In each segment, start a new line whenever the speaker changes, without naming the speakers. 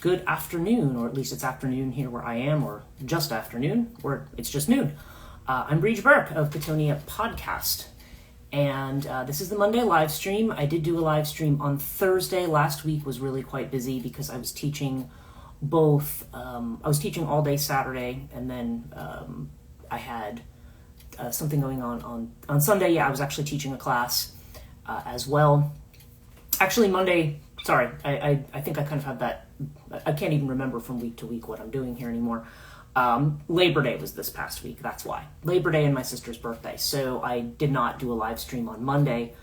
good afternoon, or at least it's afternoon here where I am, or just afternoon, or it's just noon. I'm Dearg Due of Chthonia podcast, and this is the Monday live stream. I did do a live stream on Thursday. Last week was really quite busy because I was teaching both. I was teaching all day Saturday, and then I had something going on Sunday. Yeah, I was actually teaching a class as well. Actually, Monday. Sorry, I think I kind of have that. I can't even remember from week to week what I'm doing here anymore. Labor Day was this past week, that's why. Labor Day and my sister's birthday, so I did not do a live stream on Monday,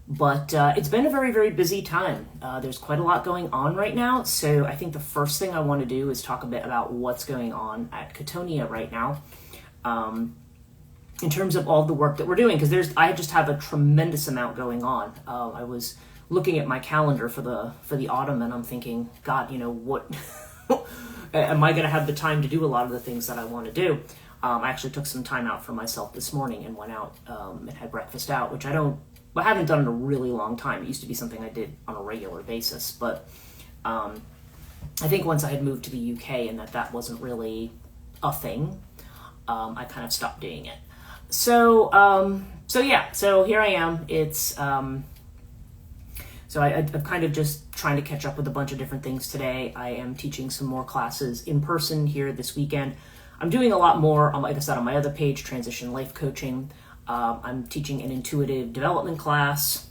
but it's been a very, very busy time. There's quite a lot going on right now, so I think the first thing I want to do is talk a bit about what's going on at Chthonia right now, in terms of all the work that we're doing, because I just have a tremendous amount going on. I was looking at my calendar for the autumn, and I'm thinking, God, what... Am I going to have the time to do a lot of the things that I want to do? I actually took some time out for myself this morning and went out and had breakfast out, which I haven't done in a really long time. It used to be something I did on a regular basis, but I think once I had moved to the UK and that wasn't really a thing, I kind of stopped doing it. So here I am. It's So I'm kind of just trying to catch up with a bunch of different things today. I am teaching some more classes in person here this weekend. I'm doing a lot more, like I said, on my other page, Transition Life Coaching. I'm teaching an intuitive development class.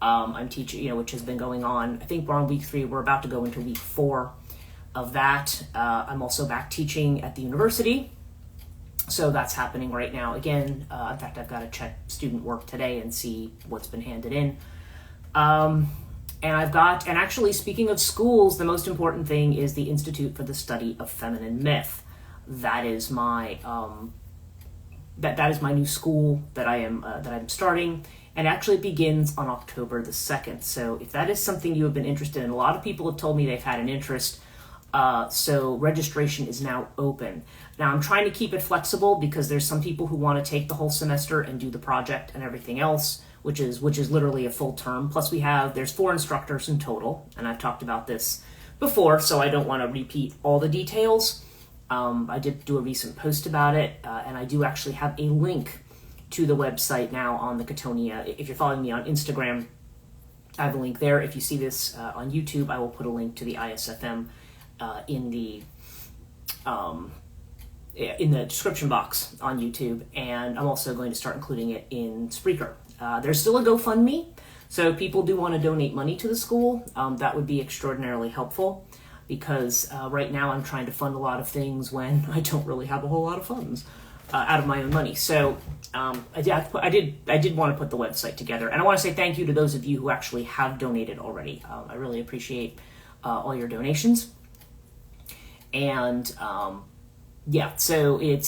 I'm teaching, which has been going on. I think we're on week 3. We're about to go into week 4 of that. I'm also back teaching at the university. So that's happening right now. Again, in fact, I've got to check student work today and see what's been handed in. And actually, speaking of schools, the most important thing is the Institute for the Study of Feminine Myth. That is my that is my new school that I'm starting, and actually begins on October the 2nd. So if that is something you have been interested in, a lot of people have told me they've had an interest. So registration is now open. Now I'm trying to keep it flexible because there's some people who want to take the whole semester and do the project and everything else, which is literally a full term. Plus there's 4 instructors in total, and I've talked about this before, so I don't want to repeat all the details. I did do a recent post about it, and I do actually have a link to the website now on the Chthonia. If you're following me on Instagram, I have a link there. If you see this on YouTube, I will put a link to the ISFM in the description box on YouTube, and I'm also going to start including it in Spreaker. There's still a GoFundMe, so if people do want to donate money to the school, that would be extraordinarily helpful, because right now I'm trying to fund a lot of things when I don't really have a whole lot of funds out of my own money. So I did want to put the website together, and I want to say thank you to those of you who actually have donated already. I really appreciate all your donations. And so we're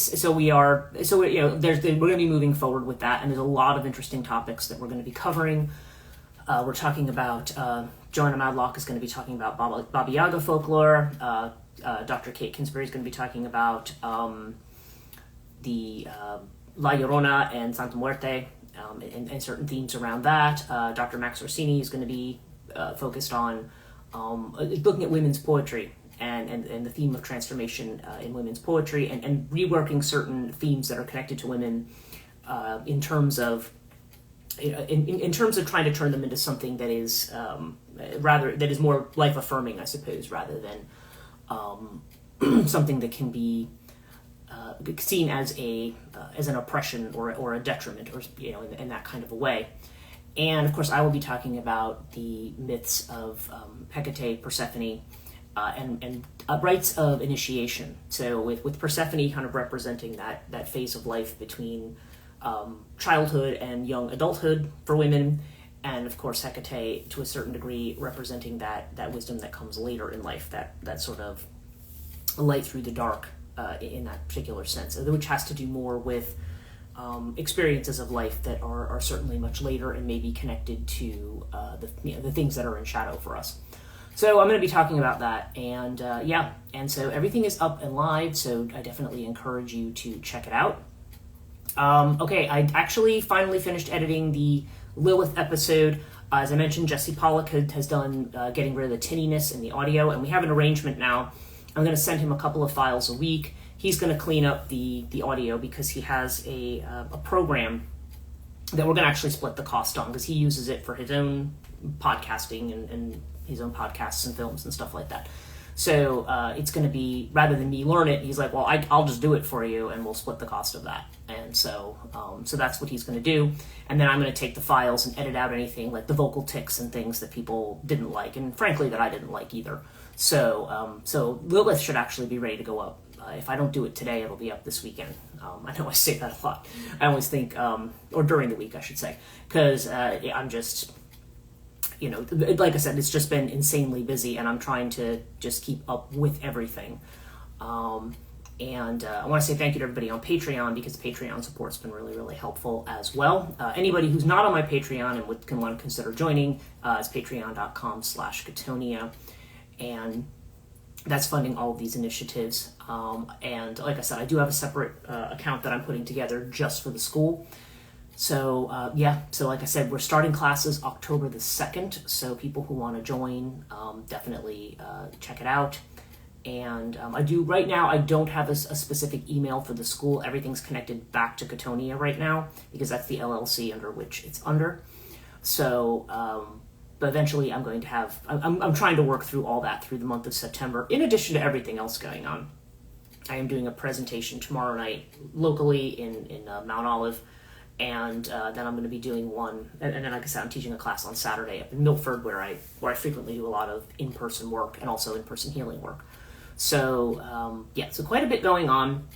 going to be moving forward with that, and there's a lot of interesting topics that we're going to be covering. We're talking about Joanna Madlock is going to be talking about Baba Yaga folklore. Dr. Kate Kingsbury is going to be talking about the La Llorona and Santa Muerte and certain themes around that. Dr. Max Orsini is going to be focused on looking at women's poetry. And the theme of transformation in women's poetry, and reworking certain themes that are connected to women in terms of trying to turn them into something that is more life affirming, I suppose, rather than something that can be seen as an oppression or a detriment, or in that kind of a way. And of course, I will be talking about the myths of Hecate, Persephone. And rites of initiation. So with Persephone kind of representing that phase of life between childhood and young adulthood for women, and of course Hecate to a certain degree representing that wisdom that comes later in life, that sort of light through the dark in that particular sense, which has to do more with experiences of life that are certainly much later and maybe connected to the things that are in shadow for us. So I'm going to be talking about that, and so everything is up and live, so I definitely encourage you to check it out. Okay, I actually finally finished editing the Lilith episode. As I mentioned, Jesse Pollock has done getting rid of the tinniness in the audio, and we have an arrangement now. I'm going to send him a couple of files a week. He's going to clean up the audio because he has a program that we're going to actually split the cost on, because he uses it for his own podcasting and his own podcasts and films and stuff like that. So it's going to be, rather than me learn it, he's like, well, I'll just do it for you, and we'll split the cost of that. And so that's what he's going to do. And then I'm going to take the files and edit out anything like the vocal tics and things that people didn't like, and frankly that I didn't like either. So Lilith should actually be ready to go up. If I don't do it today, it'll be up this weekend. I know I say that a lot. I always think, or during the week, I should say, because I'm just, like I said, it's just been insanely busy, and I'm trying to just keep up with everything. And I want to say thank you to everybody on Patreon, because Patreon support's been really, really helpful as well. Anybody who's not on my Patreon and can want to consider joining is patreon.com/Chthonia. And that's funding all of these initiatives. And like I said, I do have a separate account that I'm putting together just for the school. So so like I said, we're starting classes October the 2nd. So people who want to join, definitely check it out. And right now, I don't have a specific email for the school. Everything's connected back to Chthonia right now, because that's the LLC under which it's under. So, but eventually I'm going to have, I'm trying to work through all that through the month of September, in addition to everything else going on. I am doing a presentation tomorrow night locally in Mount Olive, and then I'm going to be doing one, and then like I said, I'm teaching a class on Saturday up in Milford, where I frequently do a lot of in-person work and also in-person healing work. So so quite a bit going on.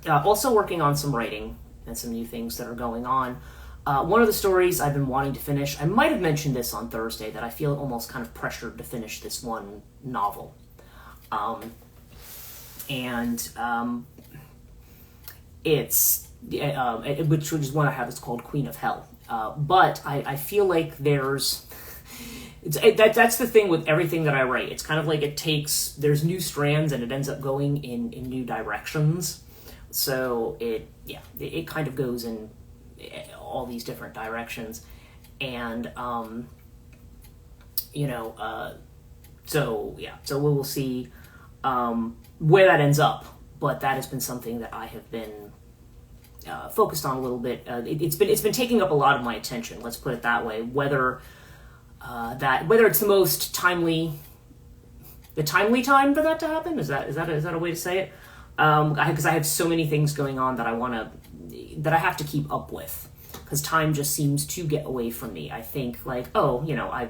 Also working on some writing and some new things that are going on. One of the stories I've been wanting to finish, I might have mentioned this on Thursday, that I feel almost kind of pressured to finish this one novel. It's, which is one I have, is called Queen of Hell. But I feel like there's, that's the thing with everything that I write. It's kind of like there's new strands and it ends up going in new directions. So it kind of goes in all these different directions. And, so we will see where that ends up. But that has been something that I have been focused on a little bit. It's been taking up a lot of my attention. Let's put it that way. Whether it's the most timely time for that to happen, is that a way to say it? Because I have so many things going on that I have to keep up with, because time just seems to get away from me. I think like, I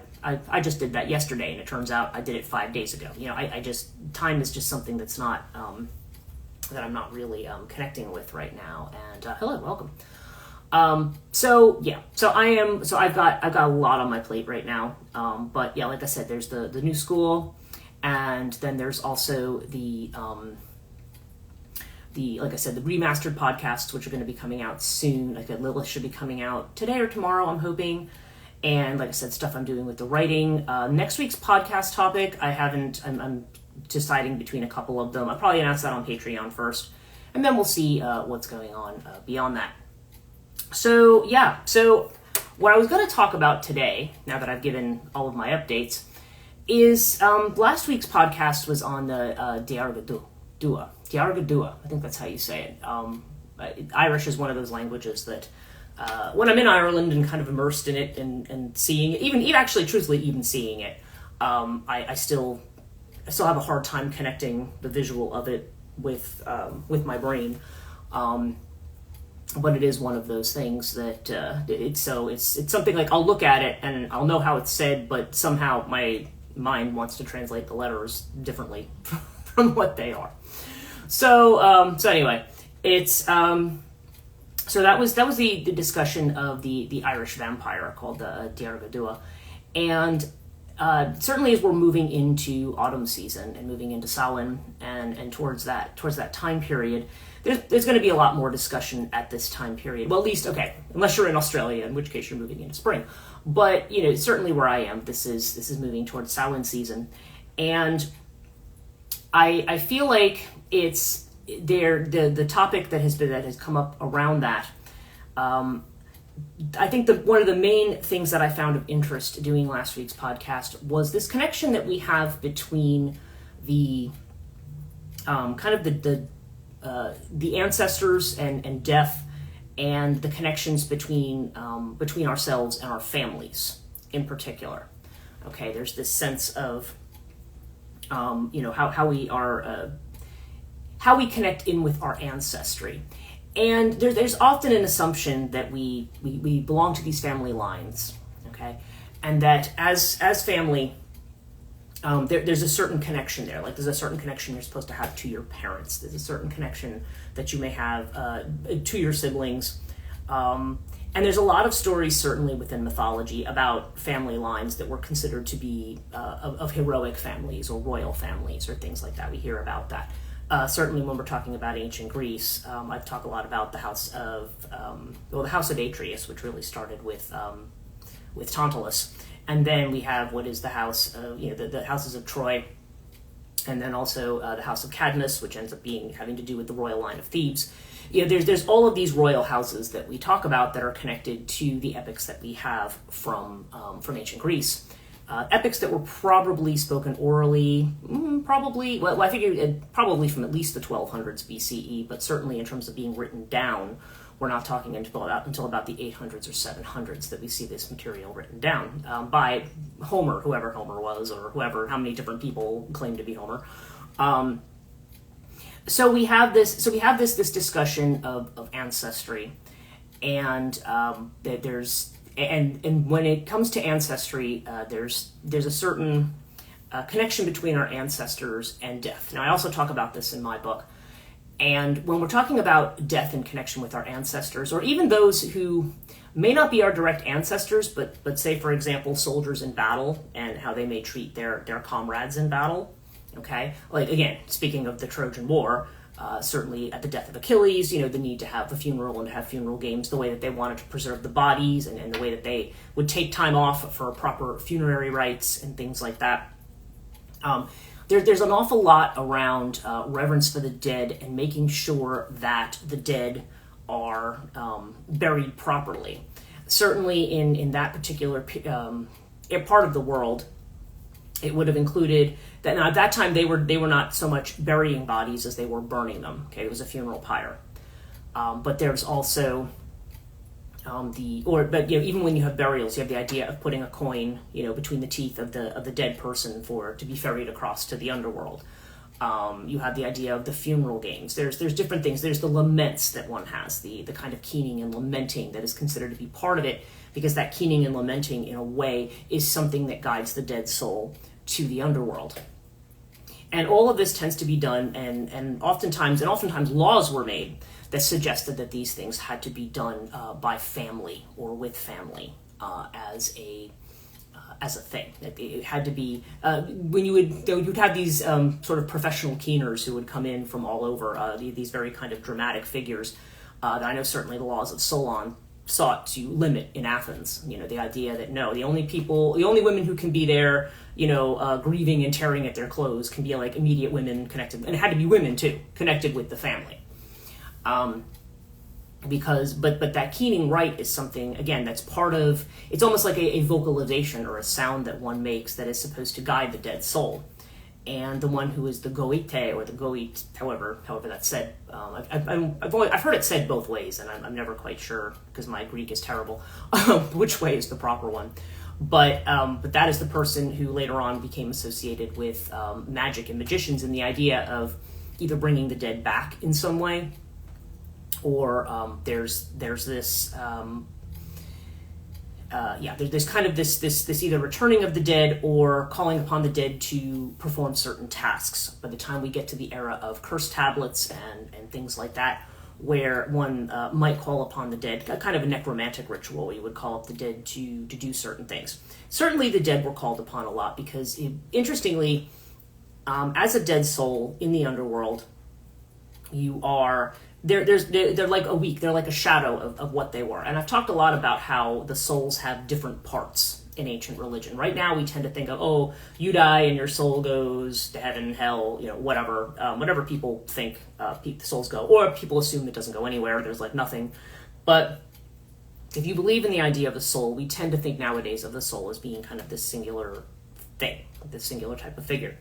just did that yesterday, and it turns out I did it 5 days ago. Time is just something that's not, that I'm not really connecting with right now. And hello, welcome. So I've got a lot on my plate right now. But yeah, like I said, there's the new school, and then there's also the like I said, the remastered podcasts, which are going to be coming out soon. Like Lilith should be coming out today or tomorrow, I'm hoping. And like I said, stuff I'm doing with the writing. Next week's podcast topic, I'm deciding between a couple of them. I'll probably announce that on Patreon first, and then we'll see what's going on beyond that. So what I was going to talk about today, now that I've given all of my updates, is last week's podcast was on the Dearg Due. Dearg Due, I think that's how you say it. Irish is one of those languages that when I'm in Ireland and kind of immersed in it and seeing it, even seeing it, I still have a hard time connecting the visual of it with my brain. But it is one of those things that it's something like I'll look at it and I'll know how it's said, but somehow my mind wants to translate the letters differently from what they are. So anyway, it's so that was the discussion of the Irish vampire called the Dearg Due, and certainly as we're moving into autumn season and moving into Samhain and towards that time period, there's going to be a lot more discussion at this time period. Well, at least, okay, unless you're in Australia, in which case you're moving into spring. But certainly where I am, this is moving towards Samhain season, and I feel like it's the topic that has come up around that I think one of the main things that I found of interest doing last week's podcast was this connection that we have between the kind of the ancestors and death, and the connections between ourselves and our families in particular. Okay, there's this sense of how we connect in with our ancestry. And there's often an assumption that we belong to these family lines, okay, and that as family, there's a certain connection there. Like there's a certain connection you're supposed to have to your parents. There's a certain connection that you may have to your siblings, and there's a lot of stories, certainly within mythology, about family lines that were considered to be of heroic families or royal families or things like that. We hear about that. Certainly when we're talking about ancient Greece, I talk a lot about the house of Atreus, which really started with Tantalus. And then we have what is the house of, the houses of Troy, and then also the house of Cadmus, which ends up having to do with the royal line of Thebes. There's all of these royal houses that we talk about that are connected to the epics that we have from ancient Greece. Epics that were probably spoken orally, I figure probably from at least the 1200s BCE, but certainly in terms of being written down, we're not talking until about the 800s or 700s that we see this material written down by Homer, whoever Homer was, or how many different people claim to be Homer. So we have this discussion of ancestry, and And when it comes to ancestry, there's a certain connection between our ancestors and death. Now, I also talk about this in my book. And when we're talking about death in connection with our ancestors, or even those who may not be our direct ancestors, but say, for example, soldiers in battle and how they may treat their comrades in battle, okay? Like, again, speaking of the Trojan War, certainly at the death of Achilles, the need to have a funeral and to have funeral games, the way that they wanted to preserve the bodies, and the way that they would take time off for proper funerary rites and things like that. There's an awful lot around reverence for the dead and making sure that the dead are buried properly. Certainly in that particular part of the world, it would have included that. Now, at that time, they were not so much burying bodies as they were burning them. Okay, it was a funeral pyre. But there's also even when you have burials, you have the idea of putting a coin, between the teeth of the dead person to be ferried across to the underworld. You have the idea of the funeral games. There's different things. There's the laments that one has, the kind of keening and lamenting that is considered to be part of it, because that keening and lamenting, in a way, is something that guides the dead soul to the underworld. And all of this tends to be done, and oftentimes laws were made that suggested that these things had to be done by family or with family as a thing. It had to be when you'd have these sort of professional keeners who would come in from all over, these very kind of dramatic figures that I know certainly the laws of Solon sought to limit in Athens. The idea that no, the only women who can be there, grieving and tearing at their clothes can be like immediate women connected, and it had to be women too, connected with the family. But that keening rite is something, again, that's part of, it's almost like a vocalization or a sound that one makes that is supposed to guide the dead soul. And the one who is the goite or the goit, however that's said, I've heard it said both ways, and I'm never quite sure, because my Greek is terrible, which way is the proper one. But that is the person who later on became associated with magic and magicians, and the idea of either bringing the dead back in some way, or there's this there's kind of this either returning of the dead or calling upon the dead to perform certain tasks. By the time we get to the era of curse tablets and things like that, where one might call upon the dead, kind of a necromantic ritual, you would call up the dead to do certain things. Certainly the dead were called upon a lot because, interestingly, as a dead soul in the underworld, you are... They're like a weak, they're like a shadow of what they were. And I've talked a lot about how the souls have different parts in ancient religion. Right now we tend to think of, you die and your soul goes to heaven, hell, whatever people think the souls go, or people assume it doesn't go anywhere, there's like nothing. But if you believe in the idea of the soul, we tend to think nowadays of the soul as being kind of this singular thing, this singular type of figure.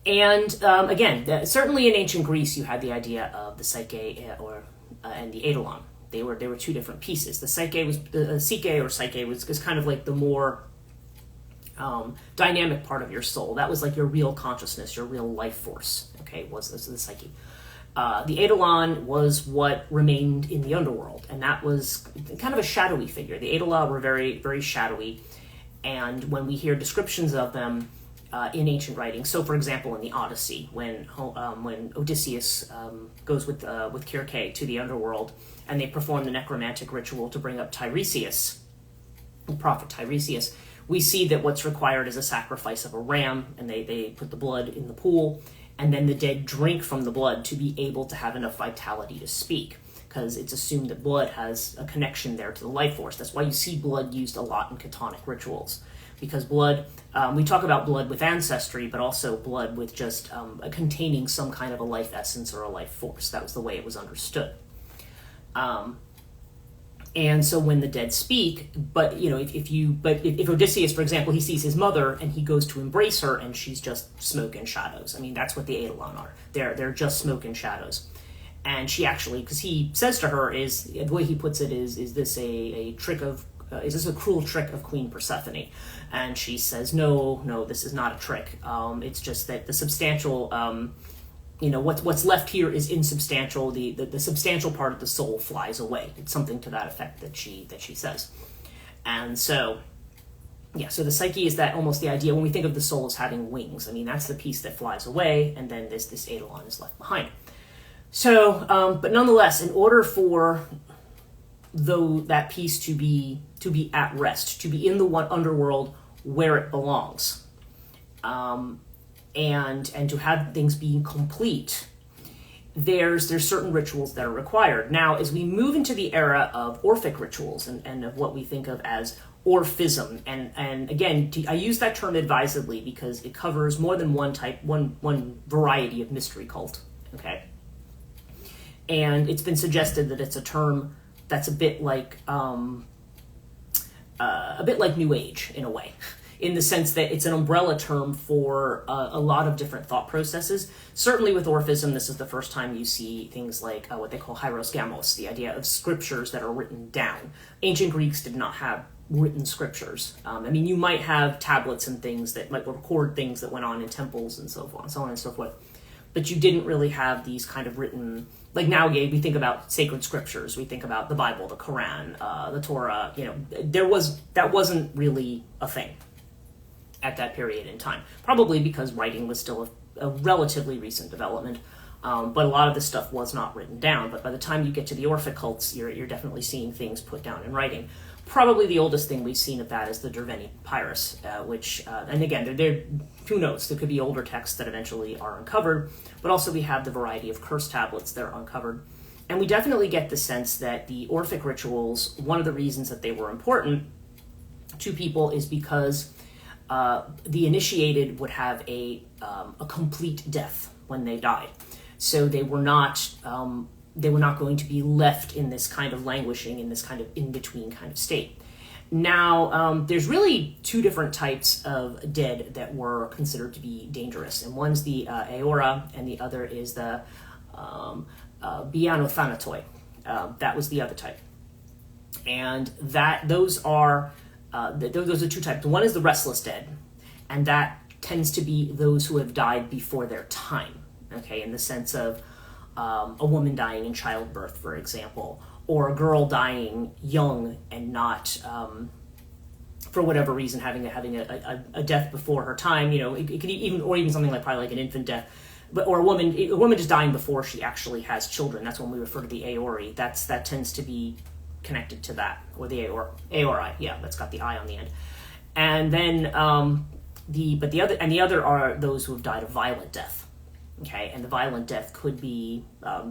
And again, certainly in ancient Greece, you had the idea of the psyche and the eidolon. They were two different pieces. The psyche was psyche was kind of like the more dynamic part of your soul. That was like your real consciousness, your real life force. Okay, was the psyche. The eidolon was what remained in the underworld, and that was kind of a shadowy figure. The eidolon were very, very shadowy, and when we hear descriptions of them in ancient writings, so for example in the Odyssey, when Odysseus goes with Circe to the underworld, and they perform the necromantic ritual to bring up Tiresias, the prophet Tiresias, we see that what's required is a sacrifice of a ram, and they put the blood in the pool, and then the dead drink from the blood to be able to have enough vitality to speak, because it's assumed that blood has a connection there to the life force. That's why you see blood used a lot in Chtonic rituals, because blood, we talk about blood with ancestry, but also blood with just containing some kind of a life essence or a life force. That was the way it was understood. And so when the dead speak, but you know, if Odysseus, for example, he sees his mother and he goes to embrace her and she's just smoke and shadows. I mean, that's what the Eidolon are. They're just smoke and shadows. And she actually, because he says to her, the way he puts it is this a trick of, is this a cruel trick of Queen Persephone? And she says, no, this is not a trick. It's just that the substantial, what's left here is insubstantial. The substantial part of the soul flies away. It's something to that effect that she says. And so, so the psyche is that almost the idea when we think of the soul as having wings. I mean, that's the piece that flies away, and then this eidolon is left behind. So, but nonetheless, in order for that piece to be at rest, to be in the underworld where it belongs, and to have things being complete, there's certain rituals that are required. Now, as we move into the era of Orphic rituals and of what we think of as Orphism, and again, I use that term advisedly because it covers more than one variety of mystery cult. Okay, and it's been suggested that it's a term that's a bit like New Age in a way, in the sense that it's an umbrella term for a lot of different thought processes. Certainly with Orphism, this is the first time you see things like what they call hieros gamos, the idea of scriptures that are written down. Ancient Greeks did not have written scriptures. I mean, you might have tablets and things that might record things that went on in temples and so on and so forth. But you didn't really have these kind of written, like now we think about sacred scriptures, we think about the Bible, the Quran, the Torah, that wasn't really a thing at that period in time. Probably because writing was still a relatively recent development, but a lot of this stuff was not written down. But by the time you get to the Orphic cults, you're definitely seeing things put down in writing. Probably the oldest thing we've seen of that is the Derveni Papyrus, which, and again, who knows, there could be older texts that eventually are uncovered, but also we have the variety of curse tablets that are uncovered. And we definitely get the sense that the Orphic rituals, one of the reasons that they were important to people is because the initiated would have a complete death when they died. So they were not going to be left in this kind of languishing, in this kind of in-between kind of state. Now, there's really two different types of dead that were considered to be dangerous, and one's the Aora, and the other is the Bianothanatoi. That was the other type. And those are two types. One is the restless dead, and that tends to be those who have died before their time, okay, in the sense of a woman dying in childbirth, for example, or a girl dying young and not, for whatever reason, having a death before her time. It could even something like probably like an infant death, or a woman just dying before she actually has children. That's when we refer to the Aori. That tends to be connected to that, or the Aori. Yeah, that's got the I on the end. And then the other are those who have died a violent death. Okay, and the violent death could be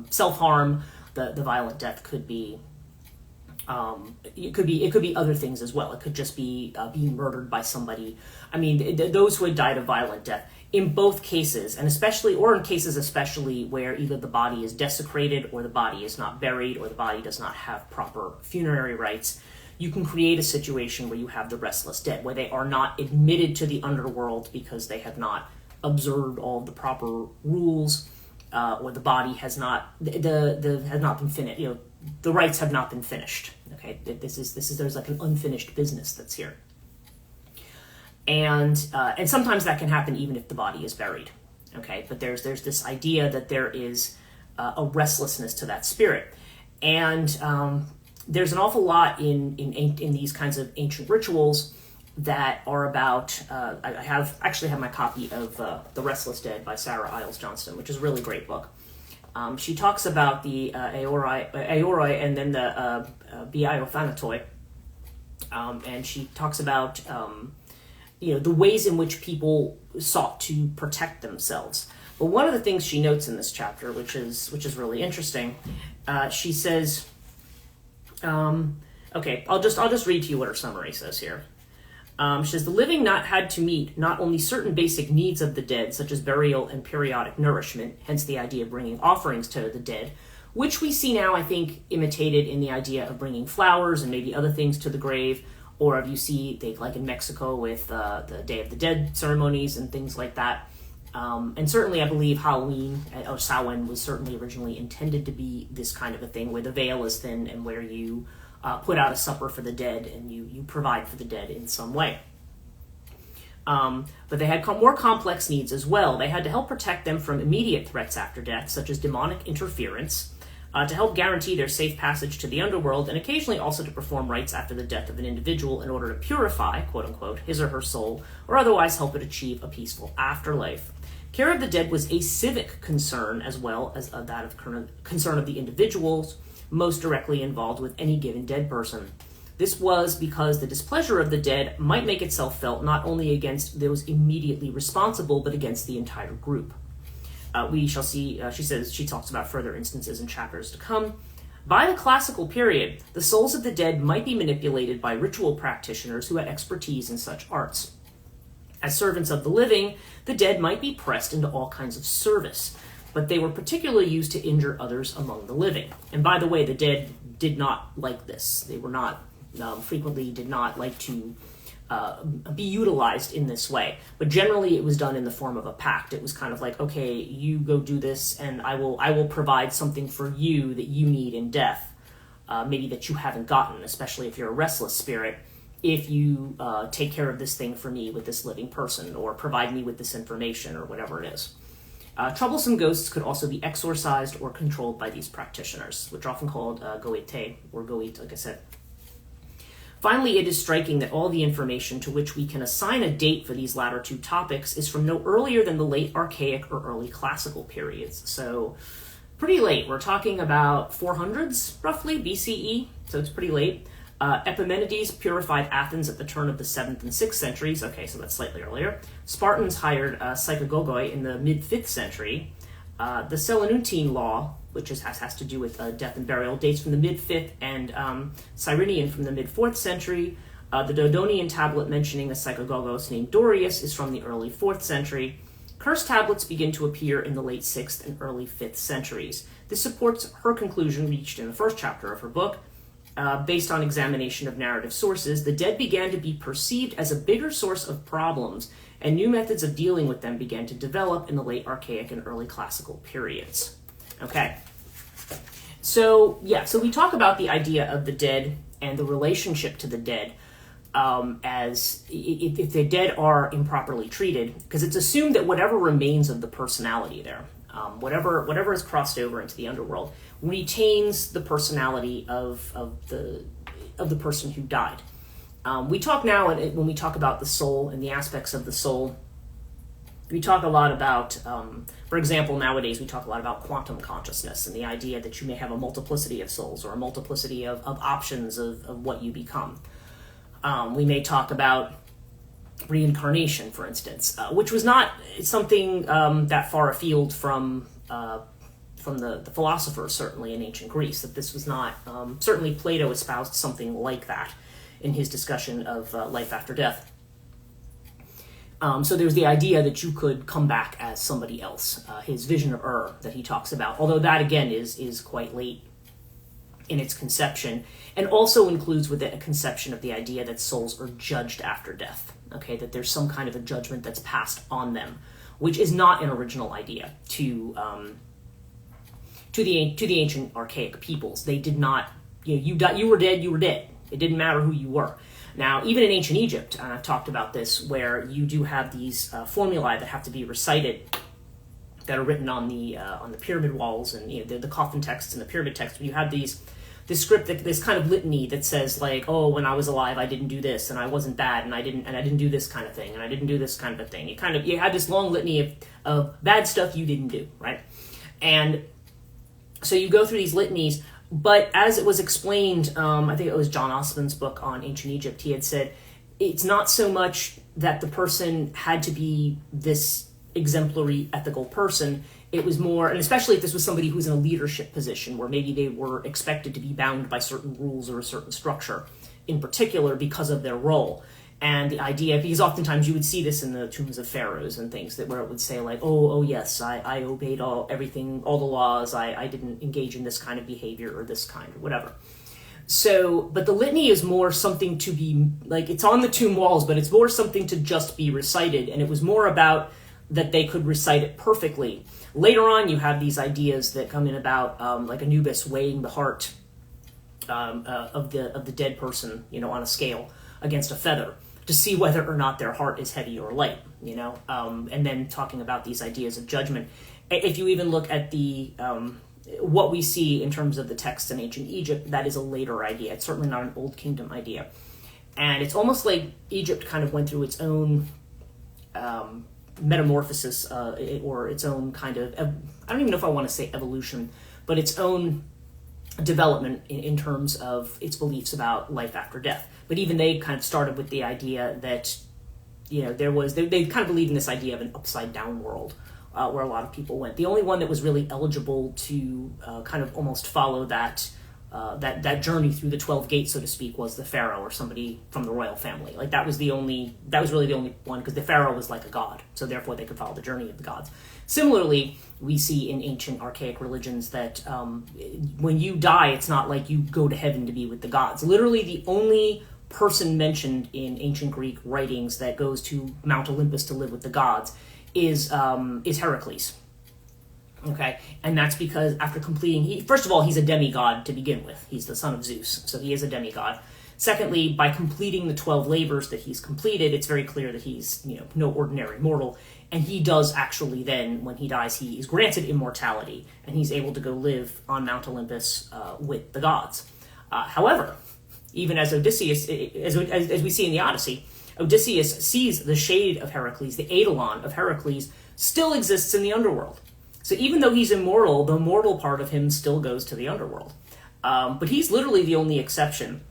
self-harm. The violent death could be It could be other things as well. It could just be being murdered by somebody. I mean, those who had died a violent death. In both cases, and in cases especially where either the body is desecrated or the body is not buried or the body does not have proper funerary rites, you can create a situation where you have the restless dead, where they are not admitted to the underworld because they have not observed all the proper rules, or the body has not has not been finished. The rites have not been finished. Okay, there's like an unfinished business that's here, and sometimes that can happen even if the body is buried. Okay, but there's this idea that there is a restlessness to that spirit, and there's an awful lot in these kinds of ancient rituals that are about. I actually have my copy of The Restless Dead by Sarah Iles Johnston, which is a really great book. She talks about the Aoroi and then the Biothanatoi, and she talks about the ways in which people sought to protect themselves. But one of the things she notes in this chapter, which is really interesting, she says. Okay, I'll just read to you what her summary says here. She says, the living had to meet not only certain basic needs of the dead, such as burial and periodic nourishment, hence the idea of bringing offerings to the dead, which we see now, I think, imitated in the idea of bringing flowers and maybe other things to the grave, or if you see, like in Mexico with the Day of the Dead ceremonies and things like that. And certainly I believe Halloween, or Samhain, was certainly originally intended to be this kind of a thing where the veil is thin and where you put out a supper for the dead and you provide for the dead in some way. But they had more complex needs as well. They had to help protect them from immediate threats after death, such as demonic interference, to help guarantee their safe passage to the underworld, and occasionally also to perform rites after the death of an individual in order to purify, quote-unquote, his or her soul, or otherwise help it achieve a peaceful afterlife. Care of the dead was a civic concern as well as that of concern of the individuals most directly involved with any given dead person. This was because the displeasure of the dead might make itself felt not only against those immediately responsible, but against the entire group. We shall see, she talks about further instances in chapters to come. By the classical period, the souls of the dead might be manipulated by ritual practitioners who had expertise in such arts. As servants of the living, the dead might be pressed into all kinds of service, but they were particularly used to injure others among the living. And by the way, the dead did not like this. They were not, frequently did not like to be utilized in this way. But generally it was done in the form of a pact. It was kind of like, okay, you go do this and I will provide something for you that you need in death, maybe that you haven't gotten, especially if you're a restless spirit, if you take care of this thing for me with this living person or provide me with this information or whatever it is. Troublesome ghosts could also be exorcised or controlled by these practitioners, which are often called goite or goit, like I said. Finally, it is striking that all the information to which we can assign a date for these latter two topics is from no earlier than the late Archaic or early Classical periods. So pretty late. We're talking about 400s, roughly, BCE, so it's pretty late. Epimenides purified Athens at the turn of the 7th and 6th centuries. Okay, so that's slightly earlier. Spartans hired psychogogoi in the mid-5th century. The Selenuntine law, which has to do with death and burial, dates from the mid-5th, and Cyrenian from the mid-4th century. The Dodonian tablet mentioning a psychogogos named Dorius is from the early 4th century. Curse tablets begin to appear in the late 6th and early 5th centuries. This supports her conclusion reached in the first chapter of her book. Based on examination of narrative sources, the dead began to be perceived as a bigger source of problems, and new methods of dealing with them began to develop in the late Archaic and early Classical periods. Okay. So we talk about the idea of the dead and the relationship to the dead as if the dead are improperly treated, because it's assumed that whatever remains of the personality there, whatever is crossed over into the underworld, retains the personality of the person who died. We talk now, when we talk about the soul and the aspects of the soul, we talk a lot about, for example, nowadays we talk a lot about quantum consciousness and the idea that you may have a multiplicity of souls or a multiplicity of options of what you become. We may talk about reincarnation, for instance, which was not something that far afield from from the philosophers, certainly in ancient Greece, that this was not, certainly Plato espoused something like that in his discussion of life after death. So there's the idea that you could come back as somebody else, his vision of that he talks about, although that again is quite late in its conception, and also includes with it a conception of the idea that souls are judged after death, okay, that there's some kind of a judgment that's passed on them, which is not an original idea to the ancient archaic peoples. They did not, you were dead, you were dead. It didn't matter who you were. Now, even in ancient Egypt, and I've talked about this, where you do have these formulae that have to be recited, that are written on the pyramid walls, and the coffin texts and the pyramid text. You have this script, this kind of litany that says like, oh, when I was alive, I didn't do this, and I wasn't that, and I didn't do this kind of thing, and I didn't do this kind of a thing. You had this long litany of bad stuff you didn't do, right? And so you go through these litanies. But as it was explained, I think it was John Osman's book on ancient Egypt, he had said, it's not so much that the person had to be this exemplary ethical person. It was more, and especially if this was somebody who's in a leadership position where maybe they were expected to be bound by certain rules or a certain structure in particular because of their role. And the idea, because oftentimes you would see this in the tombs of pharaohs and things, that where it would say like, oh yes, I obeyed all the laws, I didn't engage in this kind of behavior or this kind or whatever. So, but the litany is more something to be, like, it's on the tomb walls, but it's more something to just be recited, and it was more about that they could recite it perfectly. Later on, you have these ideas that come in about like Anubis weighing the heart of the dead person, on a scale against a feather, to see whether or not their heart is heavy or light, and then talking about these ideas of judgment. If you even look at the what we see in terms of the texts in ancient Egypt, that is a later idea. It's certainly not an Old Kingdom idea. And it's almost like Egypt kind of went through its own metamorphosis, or its own kind of, I don't even know if I want to say evolution, but its own development in terms of its beliefs about life after death. But even they kind of started with the idea that, they kind of believed in this idea of an upside down world, where a lot of people went. The only one that was really eligible to kind of almost follow that journey through the 12 gates, so to speak, was the pharaoh or somebody from the royal family. Like that was really the only one, because the pharaoh was like a god, so therefore they could follow the journey of the gods. Similarly, we see in ancient archaic religions that when you die, it's not like you go to heaven to be with the gods. Literally, the only person mentioned in ancient Greek writings that goes to Mount Olympus to live with the gods is Heracles. Okay, and that's because after completing, first of all, he's a demigod to begin with. He's the son of Zeus, so he is a demigod. Secondly, by completing the 12 labors that he's completed, it's very clear that he's no ordinary mortal, and he does actually then, when he dies, he is granted immortality, and he's able to go live on Mount Olympus with the gods. However, even as Odysseus, as we see in the Odyssey, Odysseus sees the shade of Heracles, the eidolon of Heracles, still exists in the underworld. So even though he's immortal, the mortal part of him still goes to the underworld. But he's literally the only exception.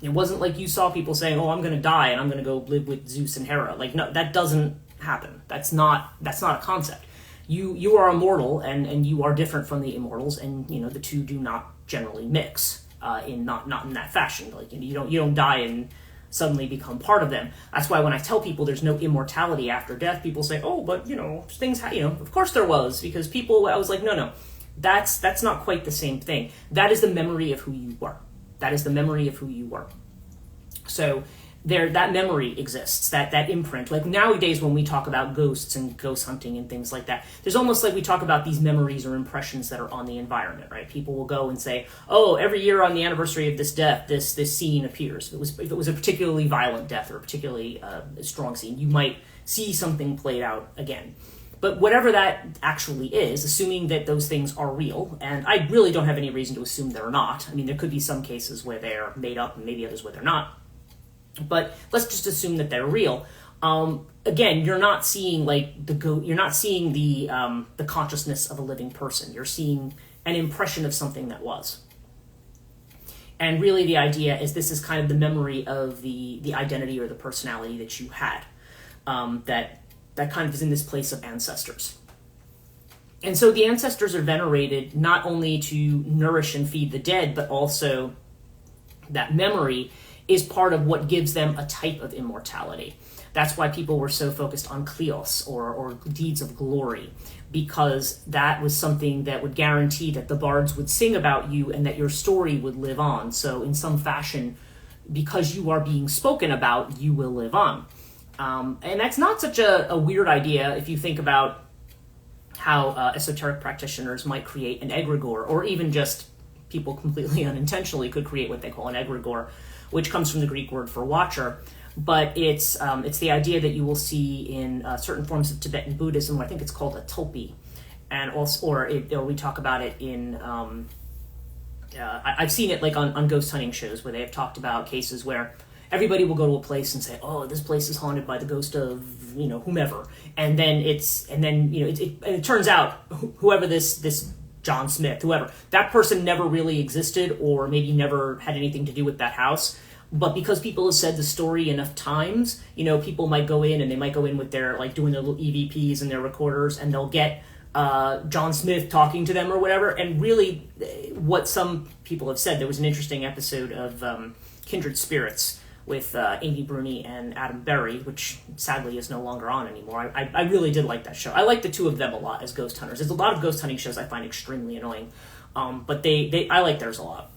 It wasn't like you saw people saying, oh, I'm going to die and I'm going to go live with Zeus and Hera. Like, no, that doesn't happen. That's not a concept. You are immortal and you are different from the immortals, and the two do not generally mix not in that fashion. Like you don't die and suddenly become part of them. That's why when I tell people there's no immortality after death, people say, oh, but things of course there was, because I was like, no, that's not quite the same thing. That is the memory of who you were. That is the memory of who you were. So that memory exists, that imprint. Like nowadays when we talk about ghosts and ghost hunting and things like that, there's almost like we talk about these memories or impressions that are on the environment, right? People will go and say, oh, every year on the anniversary of this death, this scene appears. If it was a particularly violent death or a particularly strong scene, you might see something played out again. But whatever that actually is, assuming that those things are real, and I really don't have any reason to assume they're not. I mean, there could be some cases where they're made up and maybe others where they're not. But let's just assume that they're real. Again, you're not seeing you're not seeing the consciousness of a living person. You're seeing an impression of something that was. And really, the idea is this is kind of the memory of the identity or the personality that you had. That kind of is in this place of ancestors. And so the ancestors are venerated not only to nourish and feed the dead, but also that memory is part of what gives them a type of immortality. That's why people were so focused on kleos, or deeds of glory, because that was something that would guarantee that the bards would sing about you and that your story would live on. So in some fashion, because you are being spoken about, you will live on. And that's not such a weird idea if you think about how esoteric practitioners might create an egregore, or even just people completely unintentionally could create what they call an egregore, which comes from the Greek word for watcher. But it's the idea that you will see in certain forms of Tibetan Buddhism. I think it's called a tulpi, and also, or we talk about it in. I've seen it like on ghost hunting shows where they have talked about cases where everybody will go to a place and say, "Oh, this place is haunted by the ghost of whomever," and then it turns out whoever this John Smith, whoever, that person never really existed, or maybe never had anything to do with that house. But because people have said the story enough times, people might go in, and they might go in with their, like, doing their little EVPs and their recorders, and they'll get John Smith talking to them or whatever. And really, what some people have said, there was an interesting episode of Kindred Spirits with Amy Bruni and Adam Berry, which sadly is no longer on anymore. I really did like that show. I like the two of them a lot as ghost hunters. There's a lot of ghost hunting shows I find extremely annoying, but I like theirs a lot.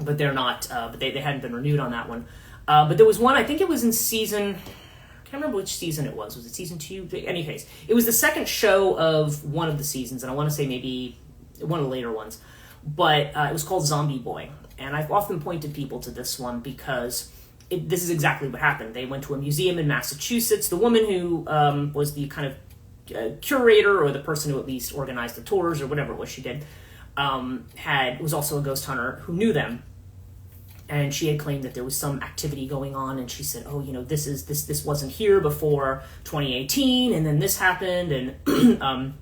But they're not. But they hadn't been renewed on that one. But there was one. I think it was in season. I can't remember which season it was. Was it season 2? In any case, it was the second show of one of the seasons, and I want to say maybe one of the later ones. But it was called Zombie Boy, and I've often pointed people to this one because this is exactly what happened. They went to a museum in Massachusetts. The woman who was the kind of curator, or the person who at least organized the tours or whatever it was she did, was also a ghost hunter who knew them. And she had claimed that there was some activity going on, and she said, "Oh, this wasn't here before 2018, and then this happened." And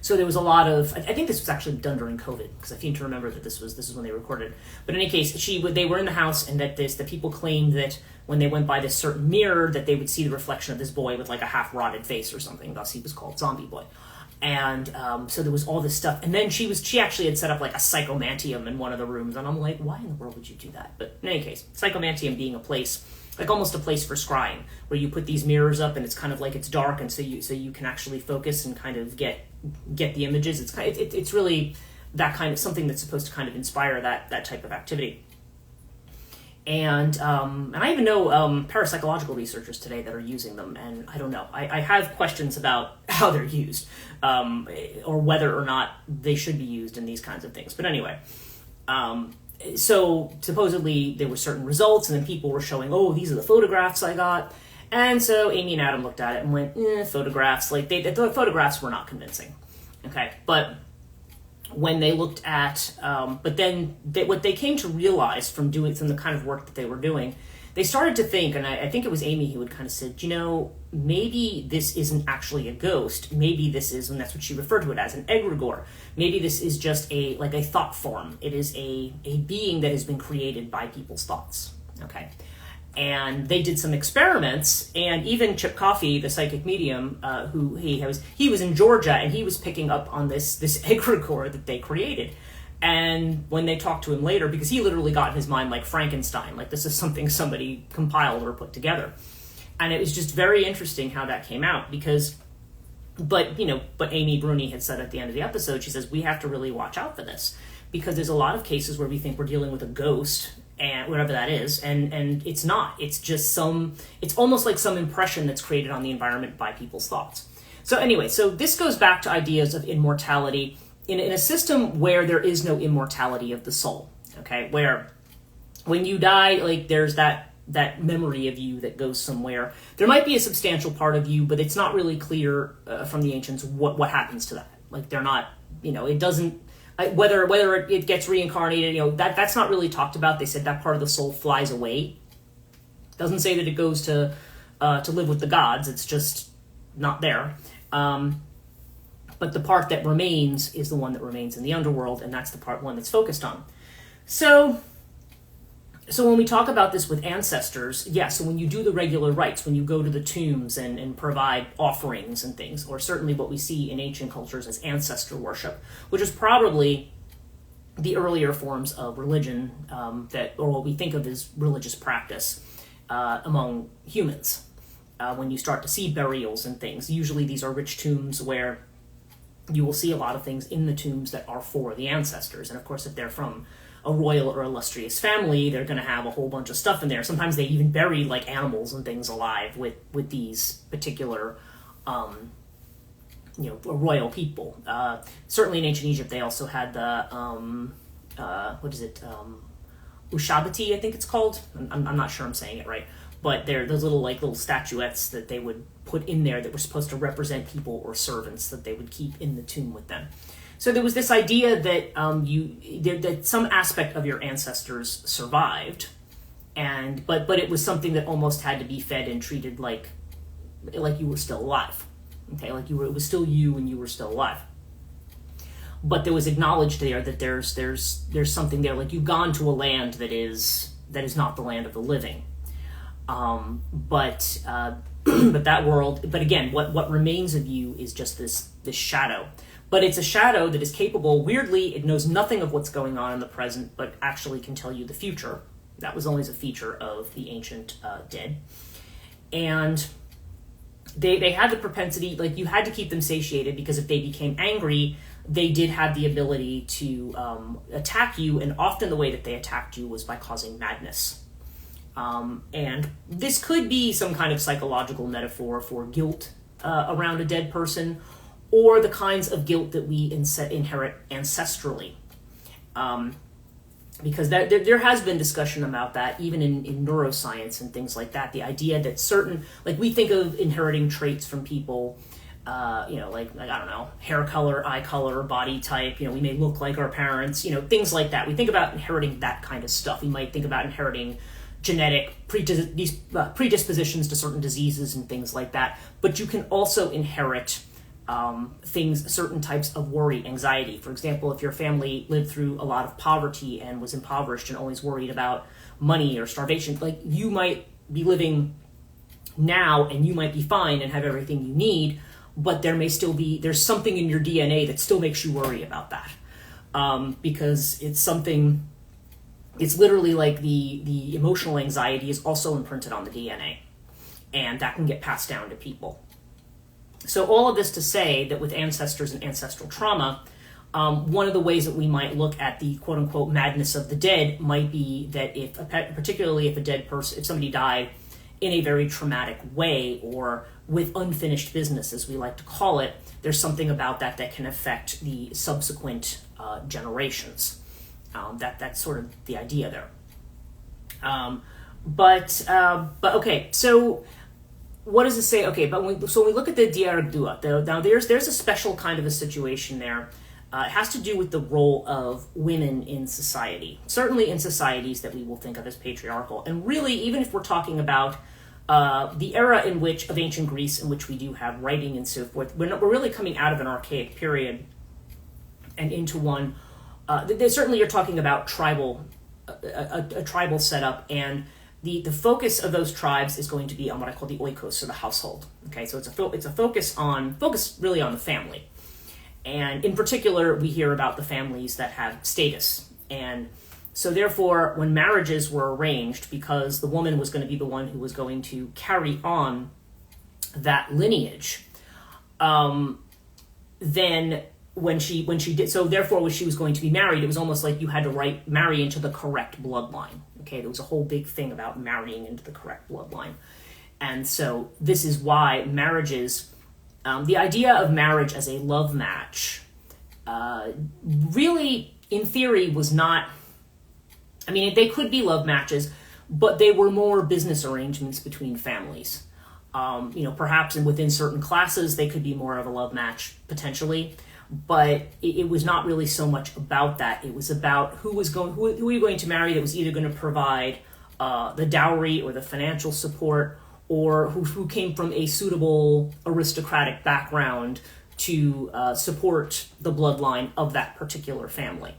so there was a lot of. I think this was actually done during COVID, because I seem to remember that this is when they recorded it. But in any case, they were in the house, and that people claimed that when they went by this certain mirror, that they would see the reflection of this boy with like a half rotted face or something. Thus, he was called Zombie Boy. And so there was all this stuff, and then she actually had set up like a psychomantium in one of the rooms, and I'm like, why in the world would you do that? But in any case, psychomantium being a place, like almost a place for scrying, where you put these mirrors up, and it's kind of like it's dark, and so you can actually focus and kind of get the images. It's really that kind of something that's supposed to kind of inspire that type of activity. And I even know parapsychological researchers today that are using them, and I don't know. I have questions about how they're used, or whether or not they should be used in these kinds of things. But anyway, so supposedly there were certain results, and then people were showing, "Oh, these are the photographs I got." And so Amy and Adam looked at it and went, photographs. Like, the photographs were not convincing. Okay, but when they looked at, but then what they came to realize from the kind of work that they were doing, they started to think, and I think it was Amy who had kind of said, maybe this isn't actually a ghost. Maybe this is, and that's what she referred to it as, an egregore. Maybe this is just a thought form. It is a being that has been created by people's thoughts. Okay. And they did some experiments, and even Chip Coffey, the psychic medium, who he was in Georgia, and he was picking up on this egregore that they created. And when they talked to him later, because he literally got in his mind like Frankenstein, like this is something somebody compiled or put together. And it was just very interesting how that came out, but Amy Bruni had said at the end of the episode, she says, we have to really watch out for this, because there's a lot of cases where we think we're dealing with a ghost, and whatever that is, and it's not. It's just it's almost like some impression that's created on the environment by people's thoughts. So anyway, so this goes back to ideas of immortality in a system where there is no immortality of the soul, okay? Where when you die, like, there's that memory of you that goes somewhere. There might be a substantial part of you, but it's not really clear from the ancients what happens to that. Like, they're not, it doesn't, whether it gets reincarnated, that's not really talked about. They said that part of the soul flies away. Doesn't say that it goes to live with the gods. It's just not there. But the part that remains is the one that remains in the underworld, and that's the one that's focused on. So So when we talk about this with ancestors, so when you do the regular rites, when you go to the tombs and provide offerings and things, or certainly what we see in ancient cultures as ancestor worship, which is probably the earlier forms of religion or what we think of as religious practice among humans. When you start to see burials and things, usually these are rich tombs where you will see a lot of things in the tombs that are for the ancestors. And of course, if they're from a royal or illustrious family, they're going to have a whole bunch of stuff in there. Sometimes they even bury like animals and things alive with these particular royal people. Certainly in ancient Egypt, they also had the Ushabti, I think it's called. I'm not sure I'm saying it right, but they're those little statuettes that they would put in there that were supposed to represent people or servants that they would keep in the tomb with them. So there was this idea that that some aspect of your ancestors survived, but it was something that almost had to be fed and treated like you were still alive. Okay, it was still you and you were still alive. But there was acknowledged there that there's something there, like you've gone to a land that is not the land of the living. But that world, but again, what remains of you is just this shadow. But it's a shadow that is capable, weirdly, it knows nothing of what's going on in the present, but actually can tell you the future. That was always a feature of the ancient dead. And they had the propensity, like you had to keep them satiated, because if they became angry, they did have the ability to attack you, and often the way that they attacked you was by causing madness. And this could be some kind of psychological metaphor for guilt around a dead person, or the kinds of guilt that we inherit ancestrally. Because there has been discussion about that, even in neuroscience and things like that. The idea that certain, like we think of inheriting traits from people, like I don't know, hair color, eye color, body type, we may look like our parents, things like that. We think about inheriting that kind of stuff. We might think about inheriting genetic predispositions to certain diseases and things like that. But you can also inherit certain types of worry, anxiety. For example, if your family lived through a lot of poverty and was impoverished and always worried about money or starvation, like you might be living now and you might be fine and have everything you need, but there's something in your DNA that still makes you worry about that. Because it's literally like the emotional anxiety is also imprinted on the DNA, and that can get passed down to people. So all of this to say that with ancestors and ancestral trauma, one of the ways that we might look at the quote-unquote madness of the dead might be that particularly if a dead person, if somebody died in a very traumatic way or with unfinished business, as we like to call it, there's something about that can affect the subsequent generations. That's sort of the idea there. But okay, so what does it say? Okay, but when we look at the Dearg Due, now there's a special kind of a situation there. It has to do with the role of women in society, certainly in societies that we will think of as patriarchal. And really, even if we're talking about the era of ancient Greece in which we do have writing and so forth, we're really coming out of an archaic period and into one. Certainly, you're talking about a tribal setup, and the focus of those tribes is going to be on what I call the oikos, or the household. Okay, so it's a focus really on the family, and in particular, we hear about the families that have status, and so therefore, when marriages were arranged, because the woman was going to be the one who was going to carry on that lineage, then when she did so, therefore when she was going to be married, it was almost like you had to marry into the correct bloodline. Okay, there was a whole big thing about marrying into the correct bloodline. And so this is why marriages, the idea of marriage as a love match, really in theory was not, I mean, they could be love matches, but they were more business arrangements between families. Perhaps within certain classes, they could be more of a love match potentially. But it was not really so much about that. It was about who were you going to marry that was either going to provide the dowry or the financial support, or who came from a suitable aristocratic background to support the bloodline of that particular family.